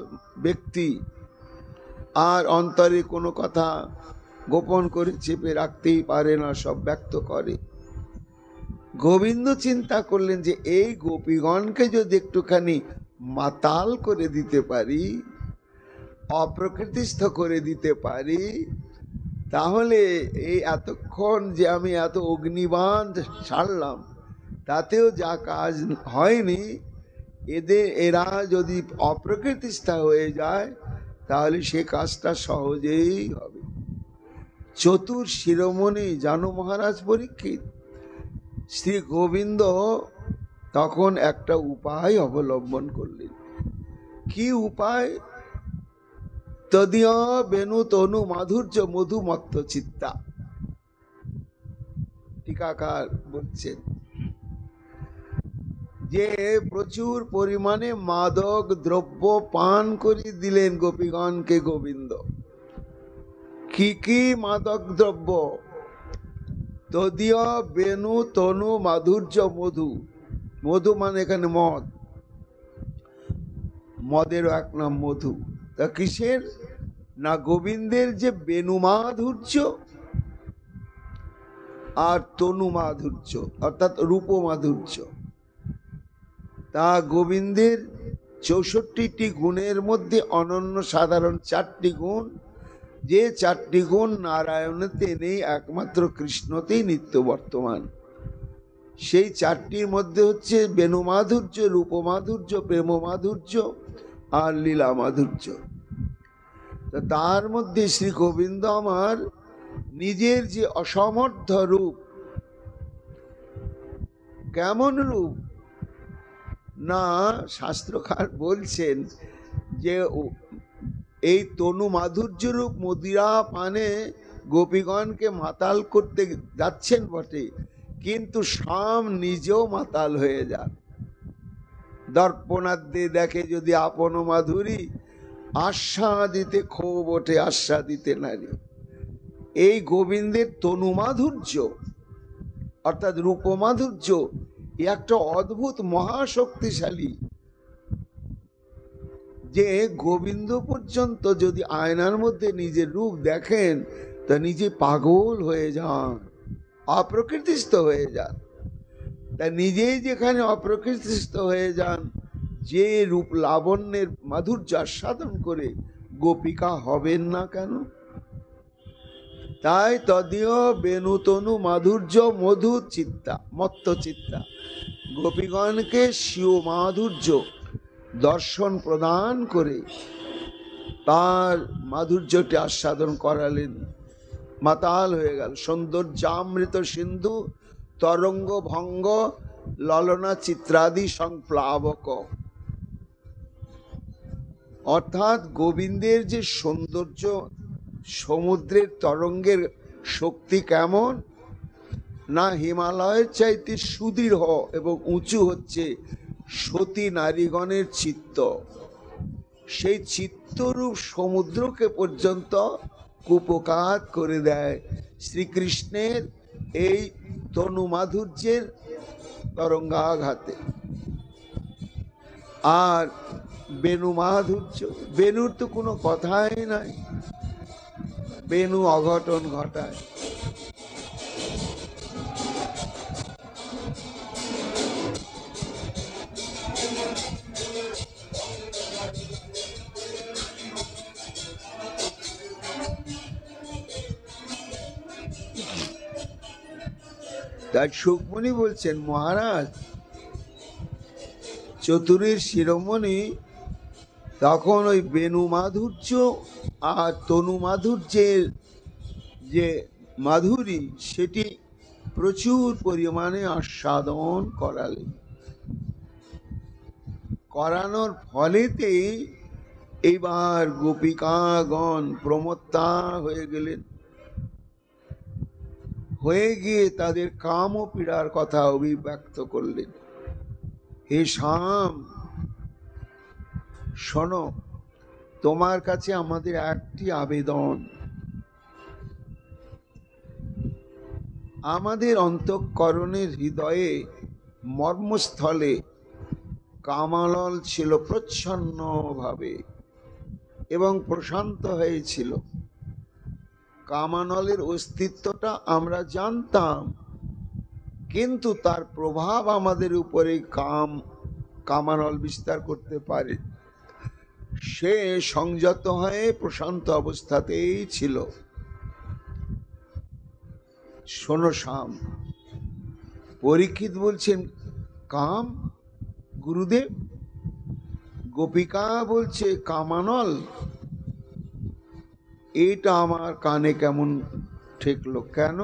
ব্যক্তি আর অন্তরে কোনো কথা গোপন করে চেপে রাখতেই পারে না, সব ব্যক্ত করে। গোবিন্দ চিন্তা করলেন যে এই গোপীগণকে যদি একটুখানি মাতাল করে দিতে পারি, অপ্রকৃতিস্থ করে দিতে পারি, তাহলে এই এতক্ষণ যে আমি এত অগ্নিবাণ ছাড়লাম তাতেও যা কাজ হয়নি, এরা যদি অপ্রকৃতিস্থ হয়ে যায় তাহলে সে কাজটা সহজেই হবে। চতুর শিরোমণি জানো মহারাজ পরীক্ষিত, শ্রী গোবিন্দ তখন একটা উপায় অবলম্বন করলেন। কি উপায়? তদীয় বেনু তনু মাধুর্য মধুমত্ত চিত্তা। টিকাকার বলছেন যে প্রচুর পরিমাণে মাদক দ্রব্য পান করে দিলেন গোপীগণকে গোবিন্দ। কি কি মাদক দ্রব্য? তদীয় বেনু তনু মাধুর্য মধু। মধু মানে এখানে মদ, মদেরও এক নাম মধু। তা কিসের? না গোবিন্দের যে বেনু মাধুর্য আর তনু মাধুর্য অর্থাৎ রূপ মাধুর্য। তা গোবিন্দের 64টি গুণের মধ্যে অনন্য সাধারণ 4টি গুণ, যে 4টি গুণ নারায়ণেতে নেই, একমাত্র কৃষ্ণতেই নিত্য বর্তমান। সেই 4টির মধ্যে হচ্ছে বেনু মাধুর্য, রূপ মাধুর্য, প্রেম মাধুর্য আর লীলা মাধুর্য। তার মধ্যে শ্রী গোবিন্দ আমার নিজের যে অসমর্থ রূপ, কেমন রূপ? না শাস্ত্রকার বলছেন যে এই তনু মাধুর্য রূপ মদিরা পানে গোপীগণকে মাতাল করতে যাচ্ছেন বটে, কিন্তু শ্যাম নিজেও মাতাল হয়ে যান। দর্পণাদ্যে দেখে যদি আপন মাধুরী, আস্বাদিতে ক্ষোভ ওঠে আস্বাদিতে নারী। এই গোবিন্দের তনু মাধুর্য অর্থাৎ রূপ মাধুর্য একটা অদ্ভুত মহাশক্তিশালী, যে গোবিন্দ পর্যন্ত যদি আয়নার মধ্যে নিজের রূপ দেখেন তা নিজে পাগল হয়ে যান, অপ্রকৃতিস্থ হয়ে যান। তা নিজেই যেখানে অপ্রকৃতিস্থ হয়ে যান, যে রূপ লাবণ্যের মাধুর্য আস্বাদন করে গোপিকা হবেন না কেন? তাই তদীয় বেনুতনু মাধুর্য মধু চিত্তা মত্ত চিত্তা, গোপীগণকে স্বীয় মাধুর্য দর্শন প্রদান করে তার মাধুর্যটি আস্বাদন করালেন। মাতাল হয়ে গেল। সৌন্দর্যামৃত সিন্ধু তরঙ্গ ভঙ্গ ললনা চিত্রাদি সংপ্লাবক। অর্থাৎ গোবিন্দের যে সৌন্দর্য, সমুদ্রের তরঙ্গের শক্তি কেমন না, হিমালয়ের চাইতে সুদৃঢ় এবং উঁচু হচ্ছে সতী নারীগণের চিত্ত। সেই চিত্তরূপ সমুদ্রকে পর্যন্ত কুপকাত করে দেয় শ্রীকৃষ্ণের এই তনু মাধুর্যের তরঙ্গাঘাতে। আর বেনু মাধুর্য, বেনুর তো কোনো কথাই নাই, বেনু অঘটন ঘটায়। তাই সুকমণি বলছেন, মহারাজ চতুরীর শিরোমণি তখন ওই বেনু মাধুর্য আর তনু মাধুর্যের যে মাধুরী সেটি প্রচুর পরিমাণে আস্বাদন করালেন। করানোর ফলেতেই এইবার গোপিকাগণ প্রমত্তা হয়ে গেলেন। হয়ে গিয়ে তাদের কাম ও পীড়ার কথা অভিব্যক্ত করলেন। হে শ্যাম, শোনো, তোমার কাছে আমাদের একটি আবেদন। আমাদের অন্তঃকরণের হৃদয়ে মর্মস্থলে কামানল ছিল প্রচ্ছন্ন ভাবে এবং প্রশান্ত হয়েছিল। কামানলের অস্তিত্বটা আমরা জানতাম, কিন্তু তার প্রভাব আমাদের উপরে কামানল বিস্তার করতে পারে। সে সংযত হয়ে প্রশান্ত অবস্থাতেই ছিল। শোনো শ্যাম, পরীক্ষিত বলছেন কাম, গুরুদেব গোপিকা বলছে কামানল, এটা আমার কানে কেমন ঠেকলো কেন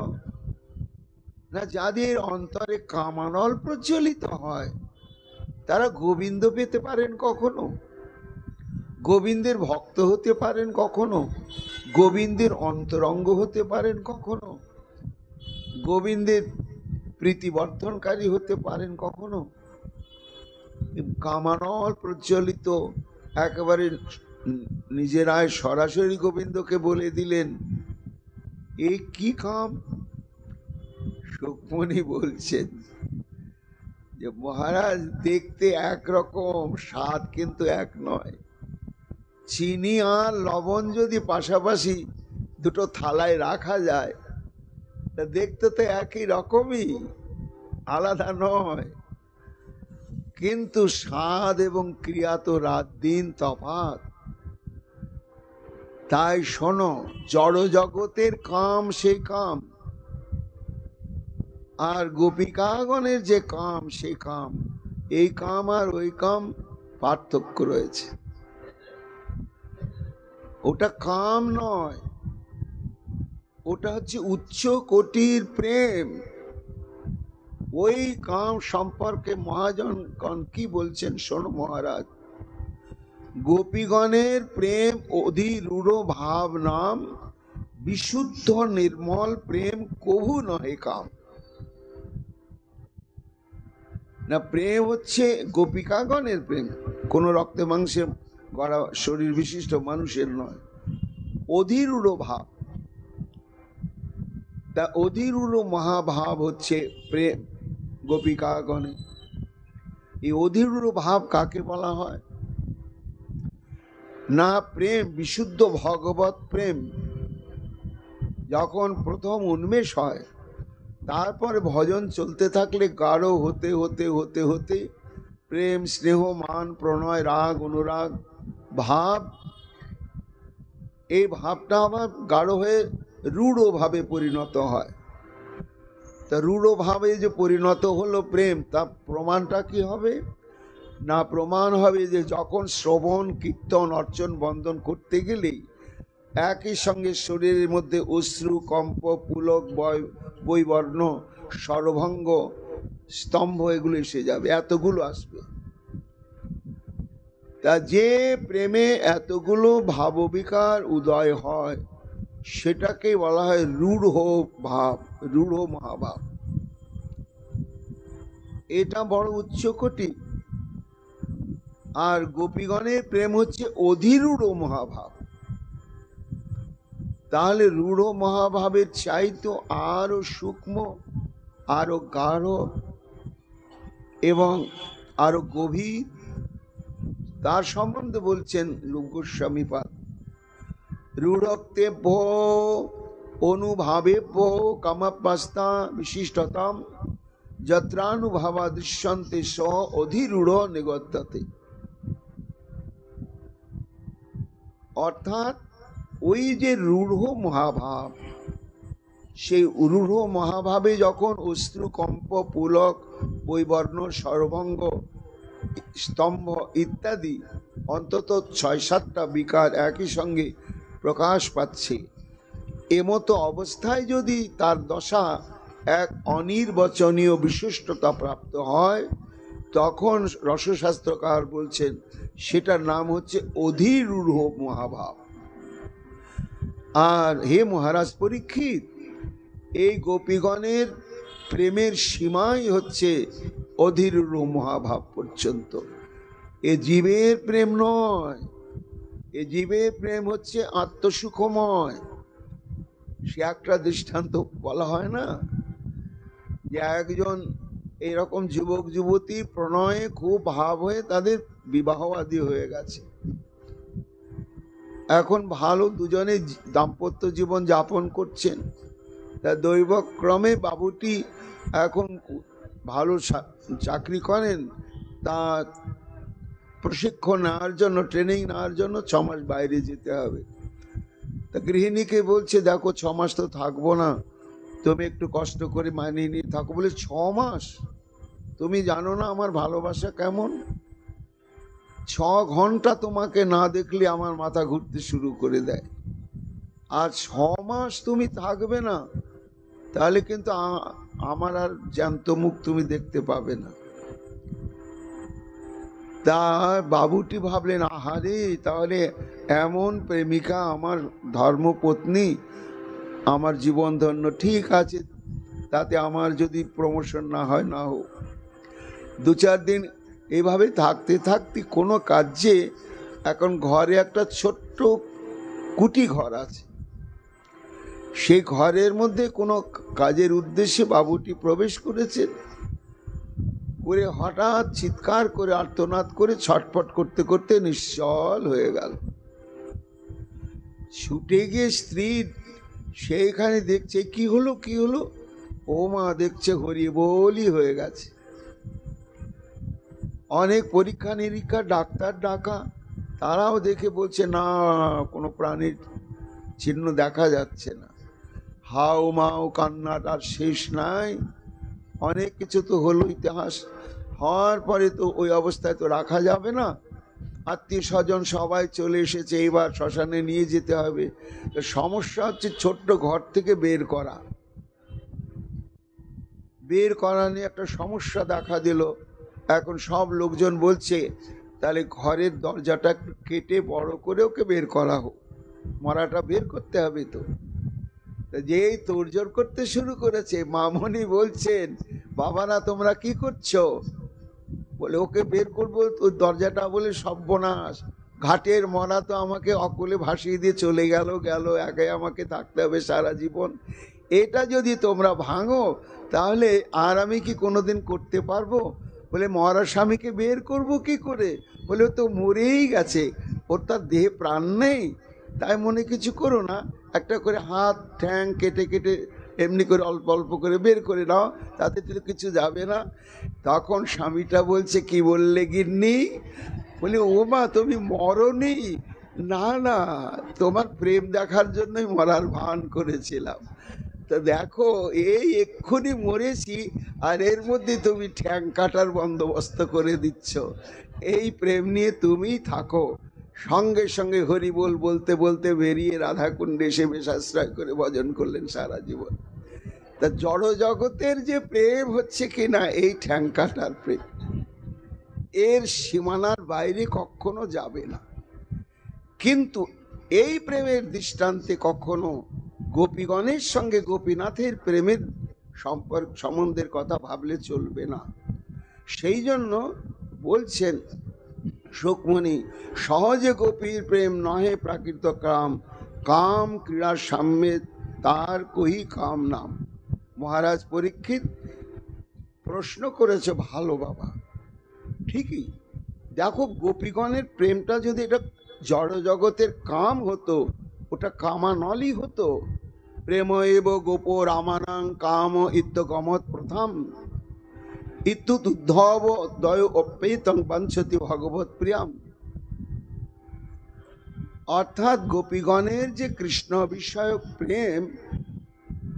না? যাদের অন্তরে কামানল প্রজ্বলিত হয় তারা গোবিন্দ পেতে পারেন কখনো? গোবিন্দের ভক্ত হতে পারেন কখনো? গোবিন্দের অন্তরঙ্গ হতে পারেন কখনো? গোবিন্দের প্রীতিবর্ধনকারী হতে পারেন কখনো? কামানল প্রজ্বলিত একেবারে নিজেরাই সরাসরি গোবিন্দকে বলে দিলেন, এ কি কাম? সুকমণি বলছেন যে মহারাজ, দেখতে একরকম, স্বাদ কিন্তু এক নয়। চিনি আর লবণ যদি পাশাপাশি দুটো থালায় রাখা যায় তা দেখতে তো একই রকমই, আলাদা নয়, কিন্তু স্বাদ এবং ক্রিয়া তো রাত দিন তফাৎ। তাই শোনো, জড় জগতের কাম সেই কাম, আর গোপিকাগণের যে কাম সেই কাম, এই কাম আর ওই কাম পার্থক্য রয়েছে। ওটা কাম নয়, ওটা হচ্ছে উচ্চ কোটির প্রেম। ওই কাম সম্পর্কে মহাজনগণ কি বলছেন শোনো মহারাজ। গোপীগণের প্রেম অধিরূঢ় ভাব নাম, বিশুদ্ধ নির্মল প্রেম কভু নহে কাম। না, প্রেম হচ্ছে গোপিকাগণের প্রেম, কোন রক্তে মাংসে গড়া শরীর বিশিষ্ট মানুষের নয়। অধিরূঢ় ভাব, তা অধিরূঢ় মহাভাব হচ্ছে প্রেম গোপিকাগণের। এই অধিরূঢ় ভাব কাকে বলা হয়? না প্রেম, বিশুদ্ধ ভগবত প্রেম যখন প্রথম উন্মেষ হয়, তারপরে ভজন চলতে থাকলে গাঢ় হতে হতে হতে হতে প্রেম, স্নেহ, মান, প্রণয়, রাগ, অনুরাগ ভাব, এই ভাবটা আবার গাঢ় হয়ে রূঢ় ভাবে পরিণত হয়। তা রূঢ় ভাবে যে পরিণত হলো প্রেম, তা প্রমাণটা কি হবে? না প্রমাণ হবে যে যখন শ্রবণ, কীর্তন, অর্চন, বন্দন করতে গেলেই একই সঙ্গে শরীরের মধ্যে অশ্রু, কম্প, পুলক, বৈবর্ণ, স্বরভঙ্গ, স্তম্ভ এগুলো এসে যাবে, এতগুলো আসবে। তা যে প্রেমে এতগুলো ভাববিকার উদয় হয় সেটাকে বলা হয় রূঢ় ভাব, রূঢ় মহাভাব। এটা বড় উচ্চকোটি। আর গোপীগণের প্রেম হচ্ছে অধিরূঢ় মহাভাব। তাহলে রূঢ় মহাভাবের চাইতো আরো সূক্ষ্ম, আরো গাঢ় এবং আরো গভীর, তার সম্বন্ধে বলছেন রূপ গোস্বামী পাদ। রূঢ়ক্তেভ্য অনুভাবেভ্য কামাপাস্তা বিশিষ্টতাম যত্রানুভাবা দৃশ্যন্তে স অধিরূঢ় নিগত্যতে। অর্থাৎ ওই যে রূঢ় মহাভাব, সেই রূঢ় মহাভাবে যখন অশ্রু, কম্প, পুলক, বৈবর্ণ, স্বরভঙ্গ, স্তম্ভ ইত্যাদি অন্তত ৬-৭টা বিকার একই সঙ্গে প্রকাশ পাচ্ছে, এমতো অবস্থায় যদি তার দশা এক অনির্বচনীয় বিশিষ্টতা প্রাপ্ত হয়, তখন রসশাস্ত্রকার বলছেন সেটার নাম হচ্ছে অধিরূঢ় মহাভাব। আর হে মহারাজ পরীক্ষিত, এই গোপীগণের প্রেমের সীমাই হচ্ছে অধিরূঢ় মহাভাব পর্যন্ত। এ জীবের প্রেম নয়, এ জীবের প্রেম হচ্ছে আত্মসুখময়। সে একটা দৃষ্টান্ত বলা হয় না, যে একজন এরকম যুবক যুবতী প্রণয়ে খুব ভাব হয়ে তাদের বিবাহ আদি হয়ে গেছে, এখন ভালো দুজনে দাম্পত্য জীবন যাপন করছেন। তা দৈবক্রমে বাবুটি এখন ভালো চাকরি করেন, তা প্রশিক্ষণ নেওয়ার জন্য, ট্রেনিং নেওয়ার জন্য 6 মাস বাইরে যেতে হবে। তা গৃহিণীকে বলছে, দেখো 6 মাস তো থাকবো না, তুমি একটু কষ্ট করে মানিয়ে নিয়ে থাকো। বলে 6 মাস? তুমি জানো না আমার ভালোবাসা কেমন? 6 ঘন্টা তোমাকে না দেখলে আমার মাথা ঘুরতে শুরু করে দেয়, আর 6 মাস তুমি থাকবে না, তাহলে কিন্তু আমার আর জ্যান্ত মুখ তুমি দেখতে পাবে না। তা বাবুটি ভাবলেন, আহারে, তাহলে এমন প্রেমিকা আমার ধর্মপত্নী, আমার জীবন ধন্য, ঠিক আছে, তাতে আমার যদি প্রমোশন না হয় না হোক। 2-4 দিন এইভাবে থাকতে থাকতে কোনো কাজে এখন ঘরে একটা ছোট্ট কুটি ঘর আছে, সেই ঘরের মধ্যে কোনো কাজের উদ্দেশ্যে বাবুটি প্রবেশ করেছেন, করে হঠাৎ চিৎকার করে আর্তনাদ করে ছটফট করতে করতে নিশ্চল হয়ে গেল। ছুটে গিয়ে স্ত্রী সেইখানে দেখছে, কি হলো কি হলো? ও মা, দেখছে হরিবোলই হয়ে গেছে। অনেক পরীক্ষা নিরীক্ষা, ডাক্তার ডাকা, তারাও দেখে বলছে না, কোনো প্রাণীর চিহ্ন দেখা যাচ্ছে না। হাও মাও কান্নার আর শেষ নাই। অনেক কিছু তো হলো, ইতিহাস হওয়ার পরে তো ওই অবস্থায় তো রাখা যাবে না। আত্মীয় স্বজন সবাই চলে এসেছে, এবার শ্মশানে নিয়ে যেতে হবে। তো সমস্যা হচ্ছে ছোট্ট ঘর থেকে বের করা নিয়ে একটা সমস্যা দেখা দিল। এখন সব লোকজন বলছে, তাহলে ঘরের দরজাটা কেটে বড় করে ওকে বের করা হোক, মরাটা বের করতে হবে। তো যেই তোড়জোড় করতে শুরু করেছে, মামনি বলছেন, বাবারা তোমরা কি করছো? বলে ওকে বের করবো, তো দরজাটা বলে সর্বনাশ, ঘাটের মরা তো আমাকে অকলে ভাসিয়ে দিয়ে চলে গেল, একাই আমাকে থাকতে হবে সারা জীবন। এটা যদি তোমরা ভাঙো, তাহলে আর আমি কি কোনোদিন করতে পারবো? বলে মরা স্বামীকে বের করব কি করে? বলে তো মরেই গেছে, ওর তার দেহে প্রাণ নেই, তাই মনে কিছু করো না, একটা করে হাত ঠ্যাং কেটে কেটে এমনি করে অল্প অল্প করে বের করে নাও, তাতে তো কিছু যাবে না। তখন স্বামীটা বলছে, কি বললে গিন্নি? বলি, ও মা তুমি মরনি? না না, তোমার প্রেম দেখার জন্যই মরার ভান করেছিলাম। তো দেখো, এই এক্ষুনি মরেছি, আর এর মধ্যে তুমি ঠ্যাং কাটার বন্দোবস্ত করে দিচ্ছ। এই প্রেম নিয়ে তুমিই থাকো। সঙ্গে সঙ্গে হরি বল বলতে বলতে বেরিয়ে রাধাকুণ্ডে এসে বেশাশ্রয় করে ভজন করলেন সারা জীবন। তা জড় জগতের যে প্রেম হচ্ছে কিনা, এই ঠ্যাং কাটার প্রেম, এর সীমানার বাইরে কখনো যাবে না। কিন্তু এই প্রেমের দৃষ্টান্তে কখনো গোপীগণের সঙ্গে গোপীনাথের প্রেমের সম্পর্ক সম্বন্ধের কথা ভাবলে চলবে না। সেই জন্য বলছেন সুকমণি, সহজে গোপীর প্রেম নহে প্রাকৃত কাম, কাম ক্রীড়ার সাম্যে তার কহি কাম নাম। মহারাজ পরীক্ষিত প্রশ্ন করেছে, ভালো বাবা, ঠিকই। দেখো, গোপীগণের প্রেমটা যদি এটা জড় জগতের কাম হতো, ওটা কামানলই হতো। প্রেম এব গোপ রামানাং কাম ইত্যগমত প্রথম ইত্যুদ্ধব দয় অপ্যেতং বাঞ্ছতি ভগবত প্রিয়াম। অর্থাৎ গোপীগণের যে কৃষ্ণ বিষয়ক প্রেম,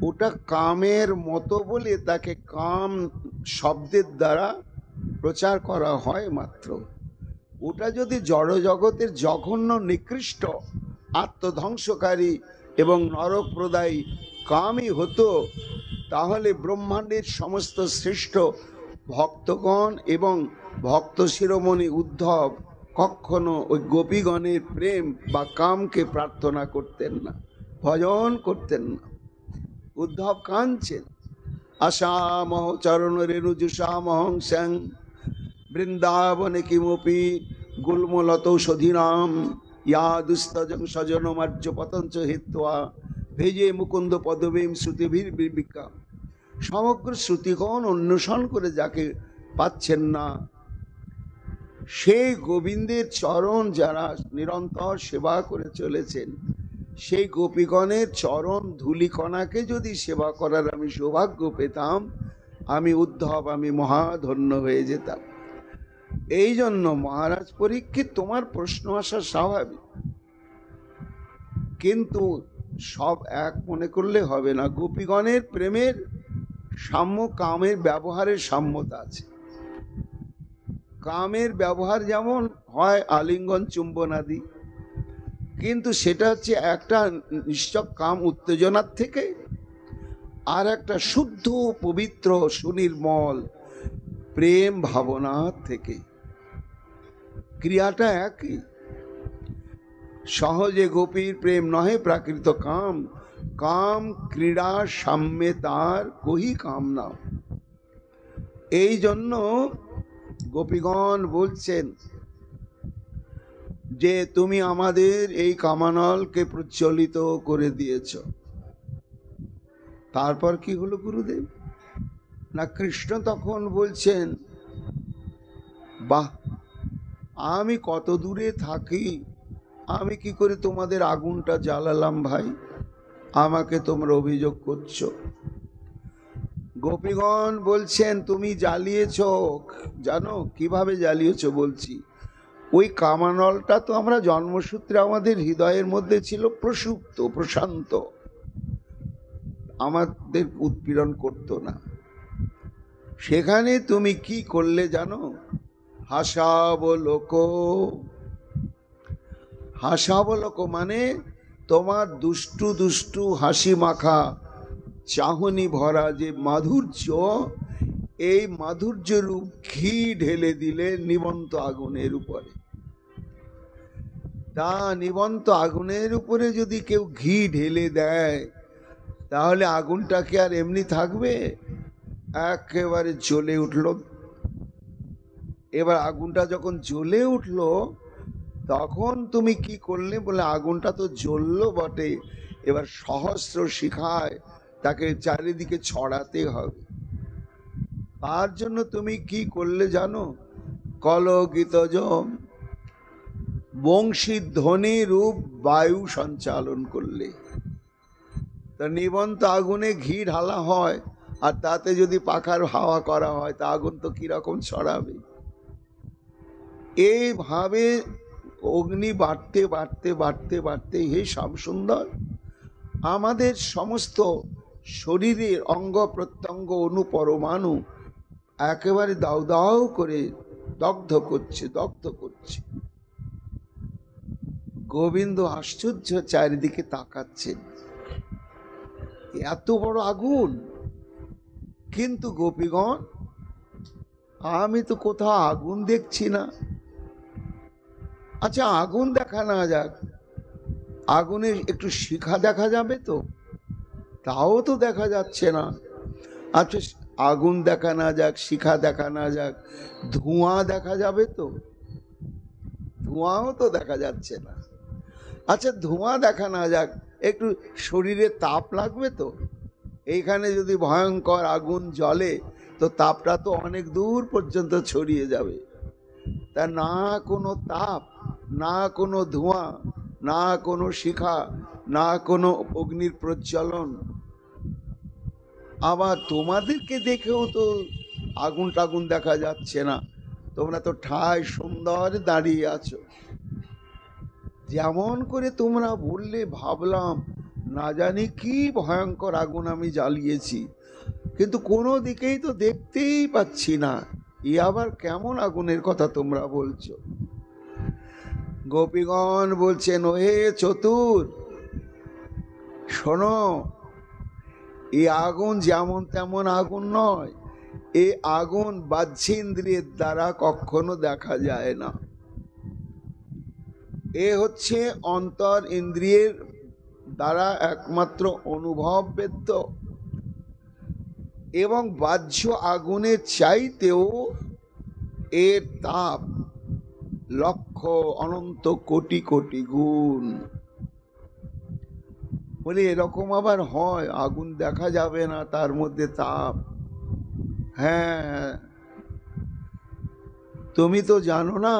ওটা কামের মতো বলে তাকে কাম শব্দের দ্বারা প্রচার করা হয় মাত্র। ওটা যদি জড় জগতের জঘন্য নিকৃষ্ট আত্মধ্বংসকারী এবং নরকপ্রদায়ী কামই হতো, তাহলে ব্রহ্মাণ্ডের সমস্ত শ্রেষ্ঠ ভক্তগণ এবং ভক্ত শিরোমণি উদ্ধব কখনো ওই গোপীগণের প্রেম বা কামকে প্রার্থনা করতেন না, ভজন করতেন না। উদ্ধব কাঁদছেন, আশামহ চরণ রেণুজুষামহং স্যাং বৃন্দাবনে কিমপি গুল্মলতৌষধীনাম ইয়া দুস্তজং স্বজনমার্য পতঞ্চ হিত্বা ভেজে মুকুন্দ পদবীম শ্রুতিভীর বিবিকা। সমগ্র শ্রুতিগণ অন্বেষণ করে যাকে পাচ্ছেন না, সেই গোবিন্দের চরণ যারা নিরন্তর সেবা করে চলেছেন, সেই গোপীগণের চরণ ধূলিকণাকে যদি সেবা করার আমি সৌভাগ্য পেতাম, আমি উদ্ধব, আমি মহাধন্য হয়ে যেতাম। এই জন্য মহারাজ পরীক্ষিত, তোমার প্রশ্ন আসা স্বাভাবিক, কিন্তু সব এক মনে করলে হবে না। গোপীগণের প্রেমের সাম্য, কামের ব্যবহারের সাম্যতা আছে। কামের ব্যবহার যেমন হয় আলিঙ্গন চুম্বন আদি, কিন্তু সেটা হচ্ছে একটা নিশ্চক কাম উত্তেজনার থেকে, আর একটা শুদ্ধ পবিত্র সুনির্মল প্রেম ভাবনার থেকে। ক্রিয়াটা একই। সহজে গোপীর প্রেম নহে প্রাকৃত কাম, কাম ক্রীড়া সাম্যে তার কহি কাম না। এই জন্য গোপীগণ বলছেন যে তুমি আমাদের এই কামানলকে প্রচলিত করে দিয়েছ। তারপর কি হলো গুরুদেব? না, কৃষ্ণ তখন বলছেন, বাহ, আমি কত দূরে থাকি, আমি কি করে তোমাদের আগুনটা জ্বালালাম ভাই? আমাকে তোমরা অভিযোগ করছো। গোপীগণ বলছেন, তুমি জ্বালিয়েছ। জানো কিভাবে জ্বালিয়েছ? বলছি, ওই কামানলটা তো আমরা জন্মসূত্রে আমাদের হৃদয়ের মধ্যে ছিল প্রসুপ্ত, প্রশান্ত, আমাদের উৎপীড়ন করতো না। সেখানে তুমি কি করলে জানো? হাসাবলোক। হাসাবলোক মানে তোমার দুষ্টু দুষ্টু হাসি মাখা চাহনি ভরা যে মাধুর্য, এই মাধুর্য রূপ ঘি ঢেলে দিলে নিবন্ত আগুনের উপরে। তা নিবন্ত আগুনের উপরে যদি কেউ ঘি ঢেলে দেয়, তাহলে আগুনটা কি আর এমনি থাকবে? একেবারে জ্বলে উঠল। এবার আগুনটা যখন জ্বলে উঠল, তখন তুমি কি করলে? বলে, আগুনটা তো জ্বললো বটে, এবার সহস্র শিখায় তাকে চারিদিকে ছড়াতে হবে। তার জন্য তুমি কি করলে জানো? কলগীতজ বংশী ধ্বনি রূপ বায়ু সঞ্চালন করলে। তা নিবন্ত আগুনে ঘি ঢালা হয়, আর তাতে যদি পাখার হাওয়া করা হয় তা আগুন তো কিরকম ছড়াবে। এইভাবে অগ্নি বাড়তে বাড়তে বাড়তে বাড়তে, হে শ্যামসুন্দর, আমাদের সমস্ত শরীরের অঙ্গ প্রত্যঙ্গ অনুপরমাণু একেবারে দাউ দাউ করে দগ্ধ করছে, দগ্ধ করছে। গোবিন্দ আশ্চর্য চারিদিকে তাকাচ্ছেন, এত বড় আগুন, কিন্তু গোপীগণ আমি তো কোথাও আগুন দেখছি না। আচ্ছা, আগুন দেখা না যাক, আগুনের একটু শিখা দেখা যাবে তো? তাও তো দেখা যাচ্ছে না। আচ্ছা, আগুন দেখা না যাক, শিখা দেখা না যাক, ধোঁয়া দেখা যাবে তো? ধোঁয়াও তো দেখা যাচ্ছে না। আচ্ছা, ধোঁয়া দেখা না যাক, একটু শরীরে তাপ লাগবে তো? এইখানে যদি ভয়ঙ্কর আগুন জ্বলে তো তাপটা তো অনেক দূর পর্যন্ত ছড়িয়ে যাবে। তা না কোনো তাপ, না কোনো ধোঁয়া, না কোনো শিখা, না কোনো অগ্নির প্রজ্বলন। আবার তোমাদেরকে দেখেও তো আগুন টাগুন দেখা যাচ্ছে না, তোমরা তো ঠায় সুন্দর দাঁড়িয়ে আছো। যেমন করে তোমরা বললে ভাবলাম না জানি কি ভয়ঙ্কর আগুন আমি জ্বালিয়েছি, কিন্তু কোনো দিকেই তো দেখতেই পাচ্ছি না, এ আবার কেমন আগুনের কথা তোমরা বলছো? গোপীগণ বলছেন, ওহে চতুর, শোনো, এই আগুন যেমন তেমন আগুন নয়। এই আগুন বাহ্যেন্দ্রিয়ের দ্বারা কখনো দেখা যায় না। এ হচ্ছে অন্তর ইন্দ্রিয়ের দ্বারা একমাত্র অনুভব বেদ্য, এবং বাহ্য আগুনের চাইতেও এর তাপ লক্ষ অনন্ত কোটি কোটি গুণ। বলে এরকম আবার হয়, আগুন দেখা যাবে না, তার মধ্যে তাপ? হ্যাঁ, তুমি তো জানো না,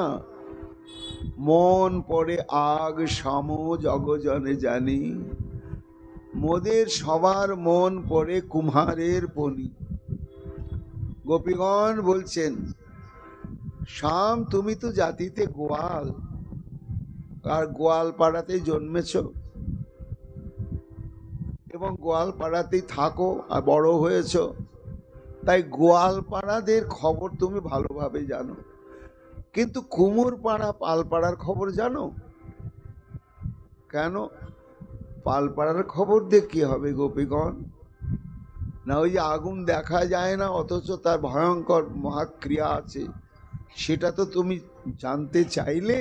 মন পড়ে আগ সাম জগজনে জানি, মোদের সবার মন পড়ে কুম্হারের পনি। গোপীগণ বলছেন, শ্যাম, তুমি তো জাতিতে গোয়াল, আর গোয়াল পাড়াতেই জন্মেছ এবং গোয়াল পাড়াতেই থাকো আর বড় হয়েছ, তাই গোয়াল পাড়াদের খবর তুমি ভালোভাবে জানো। কিন্তু কুমোর পাড়া পালপাড়ার খবর জানো? কেন? পালপাড়ার খবর দিয়ে কি হবে গোপীগণ? না, ওই যে আগুন দেখা যায় না অথচ তার ভয়ঙ্কর মহাক্রিয়া আছে, সেটা তো তুমি জানতে চাইলে?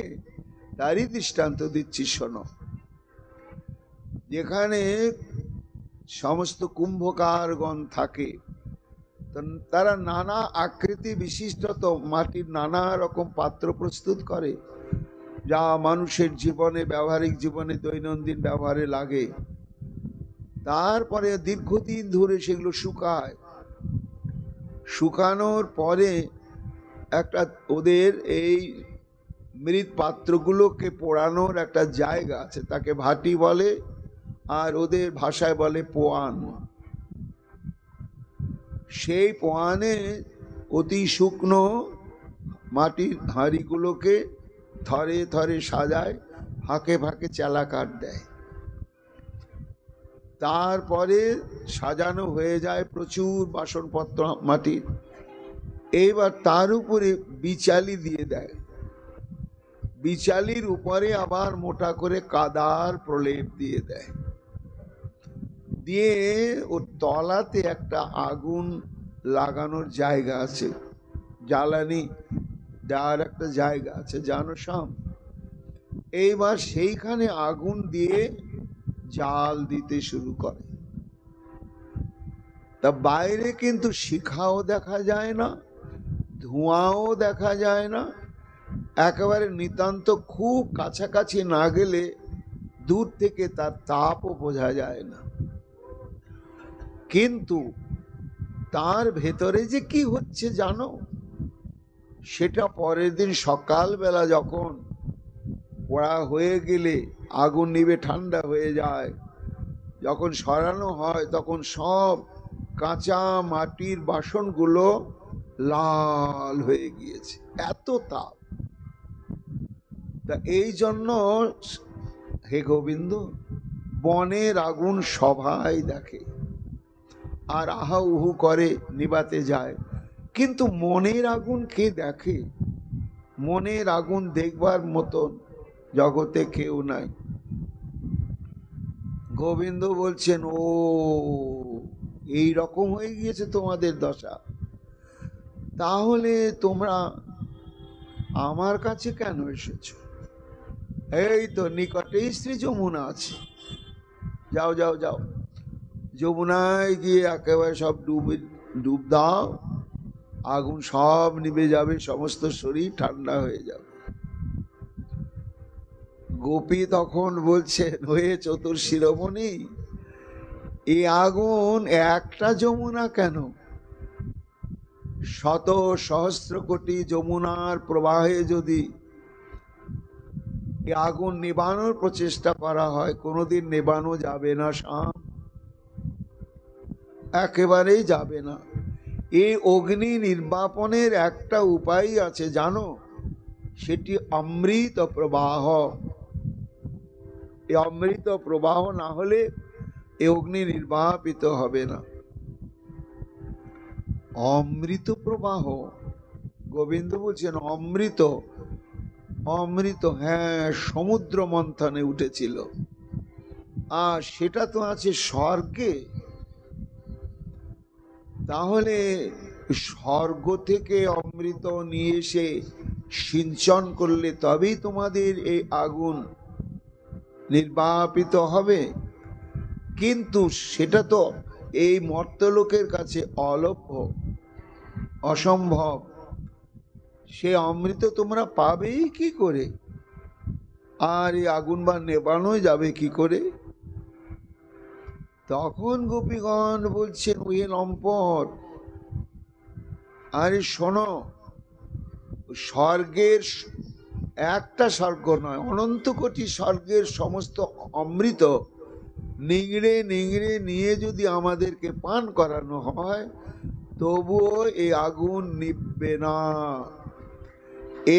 তারই দৃষ্টান্ত দিচ্ছি, শোনো। যেখানে সমস্ত কুম্ভকারগণ থাকে, তারা নানা আকৃতি বিশিষ্ট মাটির নানা রকম পাত্র প্রস্তুত করে, যা মানুষের জীবনে, ব্যবহারিক জীবনে, দৈনন্দিন ব্যবহারে লাগে। তারপরে দীর্ঘদিন ধরে সেগুলো শুকায়। শুকানোর পরে একটা ওদের এই মৃৎ পাত্রগুলোকে পোড়ানোর একটা জায়গা আছে, তাকে ভাটি বলে, আর ওদের ভাষায় বলে পোয়ান। সেই পোয়ানে অতি শুকনো মাটির হাঁড়িগুলোকে থরে থরে সাজায়, ফাঁকে ফাঁকে চালাকার দেয়। তারপরে সাজানো হয়ে যায় প্রচুর বাসনপত্র মাটির। এইবার তার উপরে বিচালি দিয়ে দেয়, বিচালির উপরে আবার মোটা করে কাদার প্রলেপ দিয়ে দেয়, দিয়ে ওর তলাতে একটা আগুন লাগানোর জায়গা আছে, জ্বালানি দেওয়ার একটা জায়গা আছে, জানো শ্যাম? এইবার সেইখানে আগুন দিয়ে জাল দিতে শুরু করে। তা বাইরে কিন্তু শিখাও দেখা যায় না, ধোঁয়াও দেখা যায় না, একেবারে নিতান্ত খুব কাছাকাছি না গেলে দূর থেকে তার তাপও বোঝা যায় না। কিন্তু তার ভেতরে যে কি হচ্ছে জানো? সেটা পরের দিন সকালবেলা যখন পোড়া হয়ে গেলে আগুন নিভে ঠান্ডা হয়ে যায়, যখন সরানো হয় তখন সব কাঁচা মাটির বাসনগুলো লাল হয়ে গিয়েছে, এত তাপ। তা এই জন্য হে গোবিন্দ, বনের আগুন সবাই দেখে আর আহা উহু করে, নিবাতে যায়, কিন্তু মনের আগুন কে দেখে? মনের আগুন দেখবার মতন জগতে কেউ নাই। গোবিন্দ বলছেন, ও এই রকম হয়ে গিয়েছে তোমাদের দশা, তাহলে তোমরা আমার কাছে কেন এসেছো? এই তো নিকটেই শ্রী যমুনা আছে, যাও যাও যাও, যমুনায় গিয়ে একেবারে সব ডুব দাও, আগুন সব নিভে যাবে, সমস্ত শরীর ঠান্ডা হয়ে যাবে। গোপী তখন বলছেন, হয়ে চতুর্শিরোমণি, এই আগুন একটা যমুনা কেন, শত সহস্র কোটি যমুনার প্রবাহে যদি এই আগুন নেবানোর প্রচেষ্টা করা হয়, কোনোদিন নেবানো যাবে না শ্যাম, একেবারেই যাবে না। এই অগ্নি নির্বাপনের একটা উপায় আছে জানো, সেটি অমৃত প্রবাহ। এই অমৃত প্রবাহ না হলে এই অগ্নি নির্বাপিত হবে না। অমৃত প্রবাহ, গোবিন্দ বলছেন অমৃত, অমৃত, হ্যাঁ, সমুদ্র মন্থনে উঠেছিল, আর সেটা তো আছে স্বর্গে। তাহলে স্বর্গ থেকে অমৃত নিয়ে এসে সিঞ্চন করলে তবেই তোমাদের এই আগুন নির্বাপিত হবে, কিন্তু সেটা তো এই মর্তলোকের কাছে অলভ্য, অসম্ভব। সে অমৃত তোমরা পাবেই কি করে, আর এই আগুন বা নেবানো যাবে কি করে? তখন গোপীগণ বলছেন, ওই লম্পট, আরে শোনো, স্বর্গের একটা স্বর্গ নয়, অনন্ত কোটি স্বর্গের সমস্ত অমৃত নিংড়ে নিংড়ে নিয়ে যদি আমাদেরকে পান করানো হয়, তবুও এই আগুন নিববে না।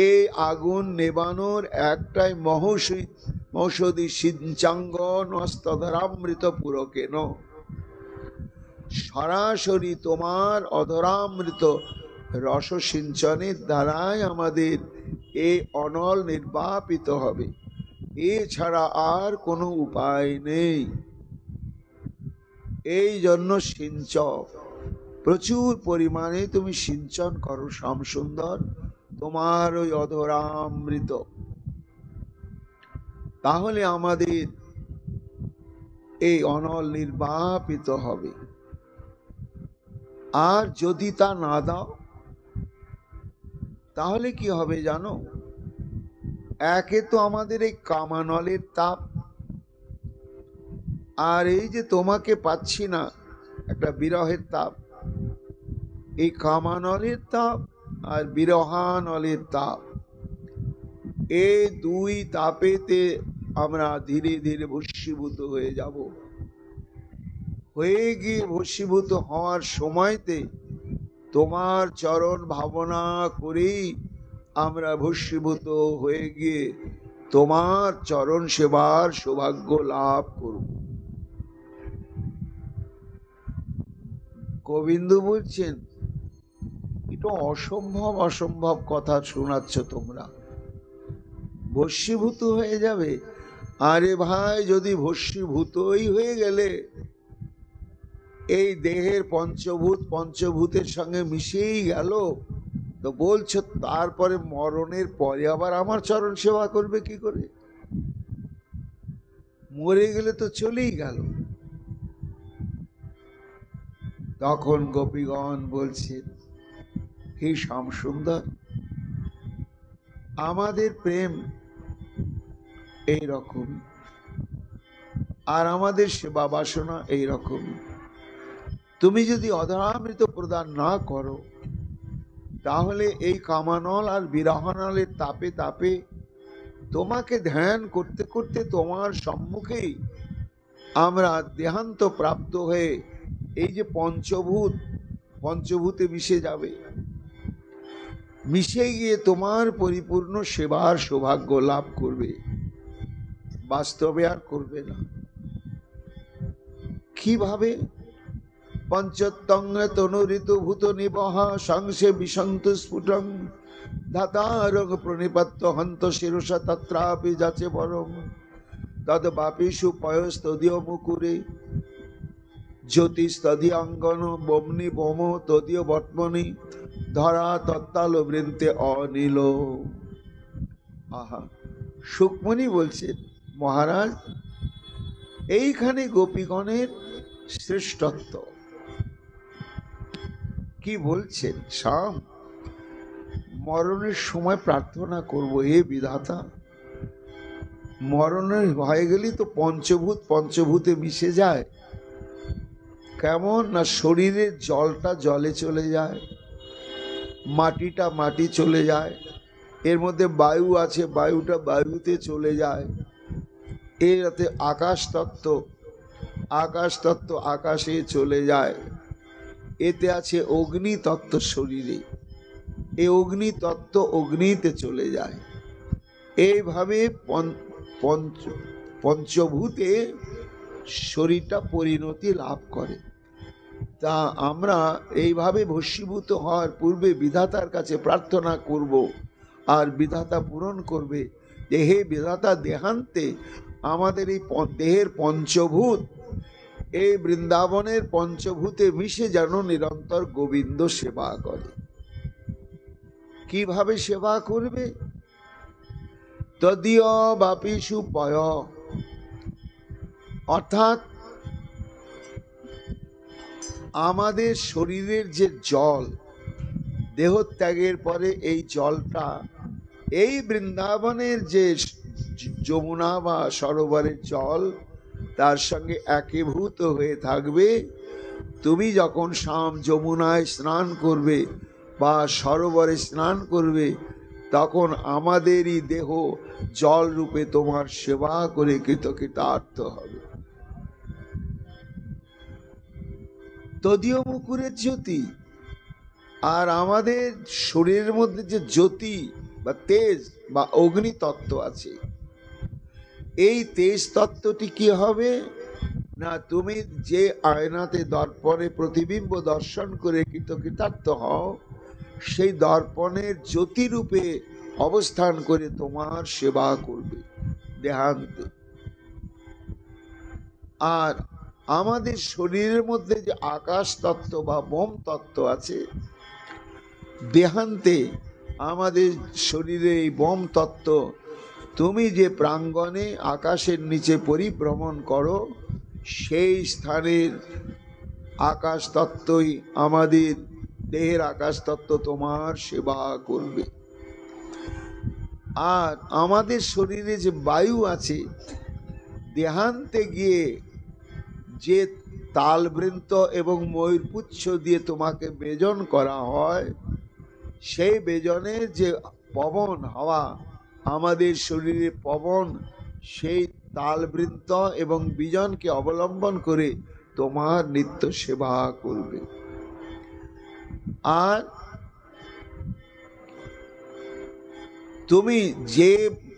এই আগুন নেবানোর একটাই মহৌষধি, সিঞ্চাঙ্গ নস্তধরামৃত পুরকেন, সরাসরি তোমার অধরামৃত রস সিঞ্চনের দ্বারাই আমাদের এই অনল নির্বাপিত হবে, এছাড়া আর কোনো উপায় নেই। এই জন্য সিঞ্চন, প্রচুর পরিমাণে তুমি সিঞ্চন করো শ্যামসুন্দর, তোমার ওই অধরামৃত, তাহলে আমাদের এই অনল নির্বাপিত হবে। আর যদি তা না দাও তাহলে কি হবে জানো? একে তো আমাদের এই কামানলের তাপ, আর এই যে তোমাকে পাচ্ছি না, একটা বিরহের তাপ। এই কামানলের তাপ আর বিরহানলের তাপ, এই দুই তাপেতে আমরা ধীরে ধীরে ভস্মীভূত হয়ে যাব। হয়ে গিয়ে ভস্মীভূত হওয়ার সময়তে তোমার চরণ ভাবনা করেই আমরা ভস্মীভূত হয়ে গিয়ে তোমার চরণ সেবার সৌভাগ্য লাভ করব। গোবিন্দ বলছেন, এটা অসম্ভব অসম্ভব কথা শোনাচ্ছ তোমরা, ভস্মীভূত হয়ে যাবে। আরে ভাই, যদি ভস্মীভূতই হয়ে গেলে এই দেহের পঞ্চভূতের সঙ্গে মিশেই গেল, তো বলছো তারপরে মরণের পরে আবার আমার চরণ সেবা করবে কি করে? মরে গেলে তো চলেই গেল। তখন গোপীগণ বলছেন, হে শ্যামসুন্দর, আমাদের প্রেম এই রকম, আর আমাদের সেবা বাসনা এই রকম। তুমি যদি অধরামৃত প্রদান না করো, তাহলে এই কামানল আর বিরহানলের তাপে তাপে তোমাকে ধ্যান করতে করতে তোমার সম্মুখেই আমরা দেহান্ত প্রাপ্ত হয়ে এই যে পঞ্চভূতে মিশে যাবে, মিশে গিয়ে তোমার পরিপূর্ণ সেবার সৌভাগ্য লাভ করবে, বাস্তবে আর করবে না। কিভাবে? পঞ্চত্তং তনুঋতুভূত নিবহা সংসে বিশন্ত স্ফুটং ধাতারং প্রণিপত্য হন্ত শিরসা তত্রাপি যাচে বরং তদ বাপিষু পয়স্তদীয় মুকুরে জ্যোতিস্তদীয় অঙ্গন বম্নি বোম তদীয় বর্তমনি ধরা তত্তাল বৃন্তে অনিল। আহা, সুকমণি বলছেন, মহারাজ এইখানে গোপীগণের শ্রেষ্ঠত্ব কি বলছেন? শ্যাম, মরণের সময় প্রার্থনা করব, হে বিধাতা, মরণের হয়ে গেলি তো পঞ্চভূতে মিশে যায়। কেমন না, শরীরের জলটা জলে চলে যায়, মাটিটা মাটি চলে যায়, এর মধ্যে বায়ু আছে, বায়ুটা বায়ুতে চলে যায়, এতে আকাশ তত্ত্ব আকাশে চলে যায়, এতে আছে অগ্নি তত্ত্ব শরীরে, এই অগ্নি তত্ত্ব অগ্নিতে চলে যায়। এইভাবে পঞ্চভূতে শরীরটা পরিণতি লাভ করে। তা আমরা এইভাবে ভস্মীভূত হওয়ার পূর্বে বিধাতার কাছে প্রার্থনা করব, আর বিধাতা পূরণ করবে যে হে বিধাতা, দেহান্তে আমাদের এই দেহের পঞ্চভূত, এই বৃন্দাবনের পঞ্চভূতে মিশে যেন নিরন্তর গোবিন্দ সেবা করে। কিভাবে সেবা করবে? তদীয় বাপিষু পয়, অর্থাৎ আমাদের শরীরের যে জল, দেহত্যাগের পরে এই জলটা এই বৃন্দাবনের যে যমুনা বা সরোবরের জল, তার সঙ্গে একীভূত হয়ে থাকবে। তুমি যখন যমুনায় স্নান করবে বা সরোবরে স্নান করবে, তখন আমাদেরই দেহ জল রূপে তোমার সেবা করে কৃতকৃতার্থ হবে। তদীয় মুকুরের জ্যোতি, আর আমাদের শরীরের মধ্যে যে জ্যোতি বা তেজ বা অগ্নি তত্ত্ব আছে, এই তেজ তত্ত্বটি কি হবে না, তুমি যে আয়নাতে দর্পণে প্রতিবিম্ব দর্শন করে কৃতকৃতার্থ হও, সেই দর্পণের জ্যোতি রূপে অবস্থান করে তোমার সেবা করবে দেহান্তে। আর আমাদের শরীরের মধ্যে যে আকাশ তত্ত্ব বা বোম তত্ত্ব আছে, দেহান্তে আমাদের শরীরে এই বোম তত্ত্ব, তুমি যে প্রাঙ্গণে আকাশের নিচে পরিভ্রমণ করো, সেই স্থানের আকাশ তত্ত্বই আমাদের দেহের আকাশ তত্ত্ব তোমার সেবা করবে। আর আমাদের শরীরে যে বায়ু আছে, দেহান্তে গিয়ে যে তালবৃন্ত এবং ময়ূরপুচ্ছ দিয়ে তোমাকে বেজন করা হয়, সেই বেজনের যে পবন হাওয়া, আমাদের শরীরে পবন সেই তালবৃন্ত এবং বিজনকে অবলম্বন করে তোমার নিত্য সেবা করবে। আর তুমি যে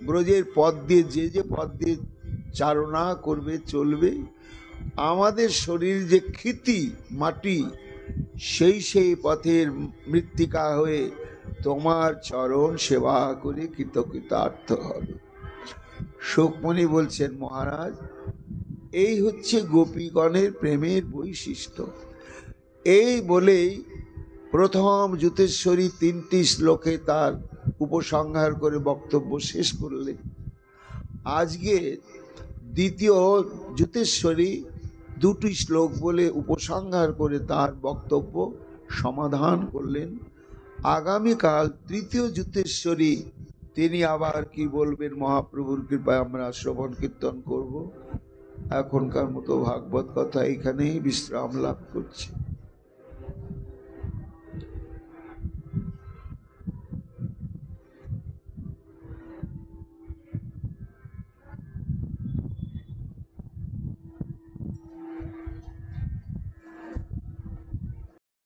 ব্রজের পথ দিয়ে যে পথ দিয়ে চারণা করবে, চলবে, আমাদের শরীর যে ক্ষিতি মাটি, সেই পথের মৃত্তিকা হয়ে তোমার চরণ সেবা করে কৃতকৃতার্থ হবে। সুকমণি বলছেন, মহারাজ এই হচ্ছে গোপীগণের প্রেমের বৈশিষ্ট্য। এই বলেই প্রথম যুতেশ্বরী 3টি শ্লোকে তার উপসংহার করে বক্তব্য শেষ করলেন। আজকে দ্বিতীয় যুতেশ্বরী 2টি শ্লোক বলে উপসংহার করে তার বক্তব্য সমাধান করলেন। আগামীকাল তৃতীয় যুতেশ্বরী তিনি আবার কি বলবেন, মহাপ্রভুর কৃপায় আমরা শ্রবণ কীর্তন করব। এখনকার মতো ভাগবত কথা এখানেই বিশ্রাম লাভ করছে।